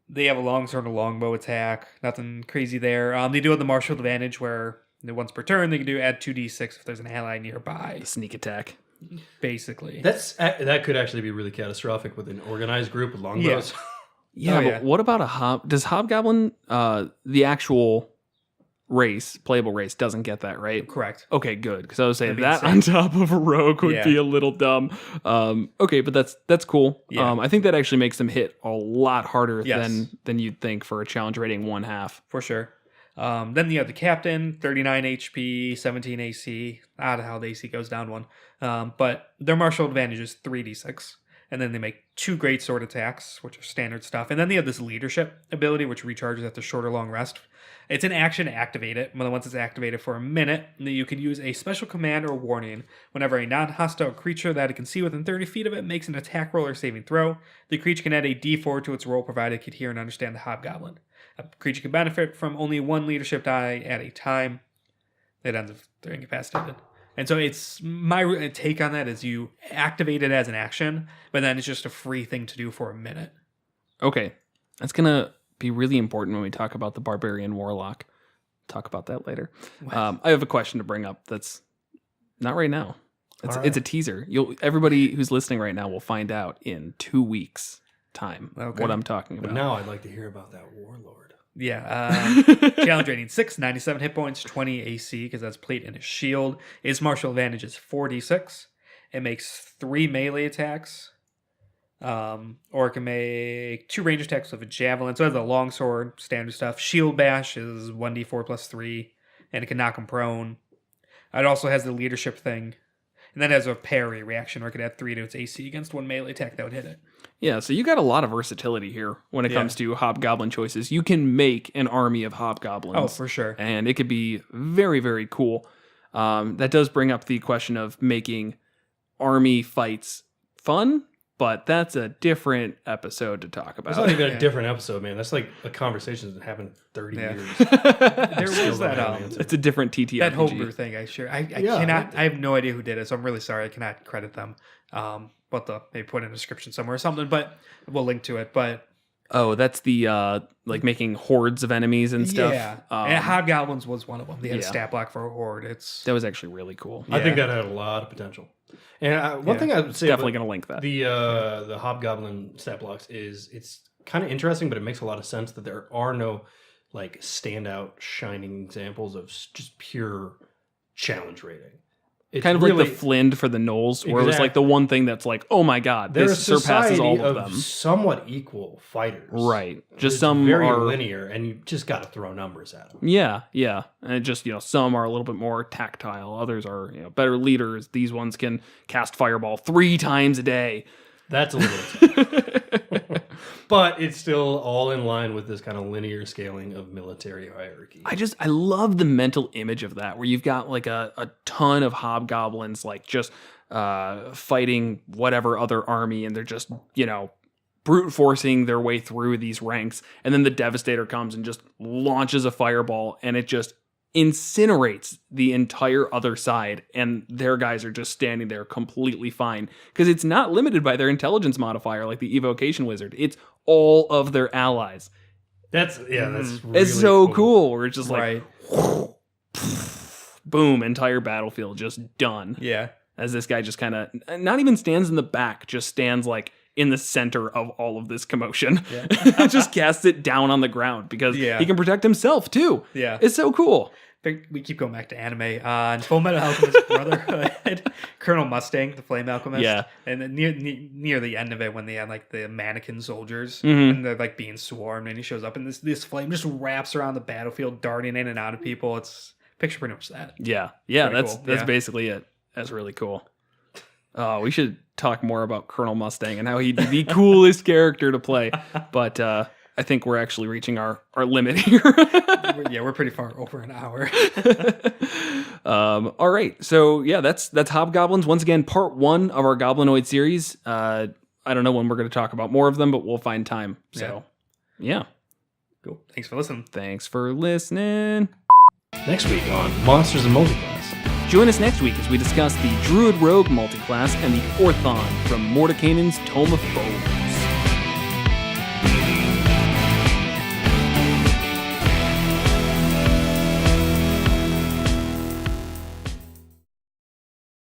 They have a longsword and a longbow attack. Nothing crazy there. They do have the martial advantage where once per turn they can add 2d6 if there's an ally nearby. The sneak attack. Basically. That could actually be really catastrophic with an organized group with longbows. But what about does Hobgoblin, the actual playable race, doesn't get that, right? Correct. Okay, good. Because I was saying That'd that be insane. on top of a rogue would be a little dumb. Okay, but that's cool. Yeah. I think that actually makes them hit a lot harder Yes. than you'd think for a challenge rating 1/2. For sure. Then you have the Captain, 39 HP, 17 AC. Odd how the AC goes down 1. But their martial advantage is 3d6. And then they make 2 great sword attacks, which are standard stuff. And then they have this leadership ability, which recharges after short or long rest. It's an action to activate it. Once it's activated for a minute, you can use a special command or warning. Whenever a non-hostile creature that it can see within 30 feet of it makes an attack roll or saving throw, the creature can add a d4 to its roll provided it can hear and understand the Hobgoblin. A creature can benefit from only 1 leadership die at a time. That ends if they're incapacitated. And so it's my take on that is you activate it as an action, but then it's just a free thing to do for a minute. Okay, that's going to be really important when we talk about the Barbarian Warlock. Talk about that later. I have a question to bring up that's not right now. It's a teaser. Everybody who's listening right now will find out in 2 weeks' time what I'm talking about. But now I'd like to hear about that Warlord. Yeah. Challenge rating 6, 97 hit points, 20 AC, because that's plate and a shield. Its martial advantage is 4d6. It makes 3 melee attacks. Or it can make 2 range attacks with a javelin. So it has a longsword, standard stuff. Shield bash is 1d4 plus 3, and it can knock him prone. It also has the leadership thing. And then it has a parry reaction, where it could add 3 to its AC against 1 melee attack that would hit it. Yeah, so you got a lot of versatility here when it comes to Hobgoblin choices. You can make an army of Hobgoblins. Oh, for sure. And it could be very, very cool. That does bring up the question of making army fights fun, but that's a different episode to talk about. It's not even a different episode, man. That's like a conversation that happened 30 years. There was that. It's a different TTRPG. That homebrew thing, I cannot. I have no idea who did it, so I'm really sorry. I cannot credit them. Maybe put in a description somewhere or something, but we'll link to it. But that's the like making hordes of enemies and stuff. Yeah, and Hobgoblins was one of them. They had a stat block for a horde. That was actually really cool. I think that had a lot of potential. And one thing I would say, definitely going to link that. The Hobgoblin stat blocks is it's kind of interesting, but it makes a lot of sense that there are no like standout shining examples of just pure challenge rating. It's kind of really, like the Flind for the Knolls, where it was like the one thing that's like, oh my god, this surpasses all of them. Somewhat equal fighters, right? Just it's some very are linear, and you just got to throw numbers at them. Yeah, and it just some are a little bit more tactile, others are better leaders. These ones can cast Fireball 3 times a day. That's a little but it's still all in line with this kind of linear scaling of military hierarchy. I love the mental image of that, where you've got like a ton of Hobgoblins like just fighting whatever other army, and they're just brute forcing their way through these ranks, and then the Devastator comes and just launches a fireball, and it just incinerates the entire other side, and their guys are just standing there completely fine, because it's not limited by their intelligence modifier like the evocation wizard. It's all of their allies. That's really it's so cool. We're just like right. Boom, entire battlefield just done. Yeah. As this guy just kind of not even stands in the back, just stands like in the center of all of this commotion. Just casts it down on the ground because he can protect himself too. Yeah. It's so cool. We keep going back to anime. In Full Metal Alchemist Brotherhood, Colonel Mustang, the Flame Alchemist. Yeah. And then near the end of it, when they had like the mannequin soldiers and they're like being swarmed, and he shows up, and this flame just wraps around the battlefield, darting in and out of people. It's picture pretty much that. Yeah. Pretty That's cool. basically it. That's really cool. Oh, we should talk more about Colonel Mustang and how he'd be the coolest character to play. But I think we're actually reaching our limit here. We're pretty far over an hour. All right. So yeah, that's Hobgoblins. Once again, part 1 of our Goblinoid series. I don't know when we're going to talk about more of them, but we'll find time. So yeah. Cool. Thanks for listening. Thanks for listening. Next week on Monsters and Multiclass. Join us next week as we discuss the Druid Rogue multiclass and the Orthon from Mordenkainen's Tome of Foes.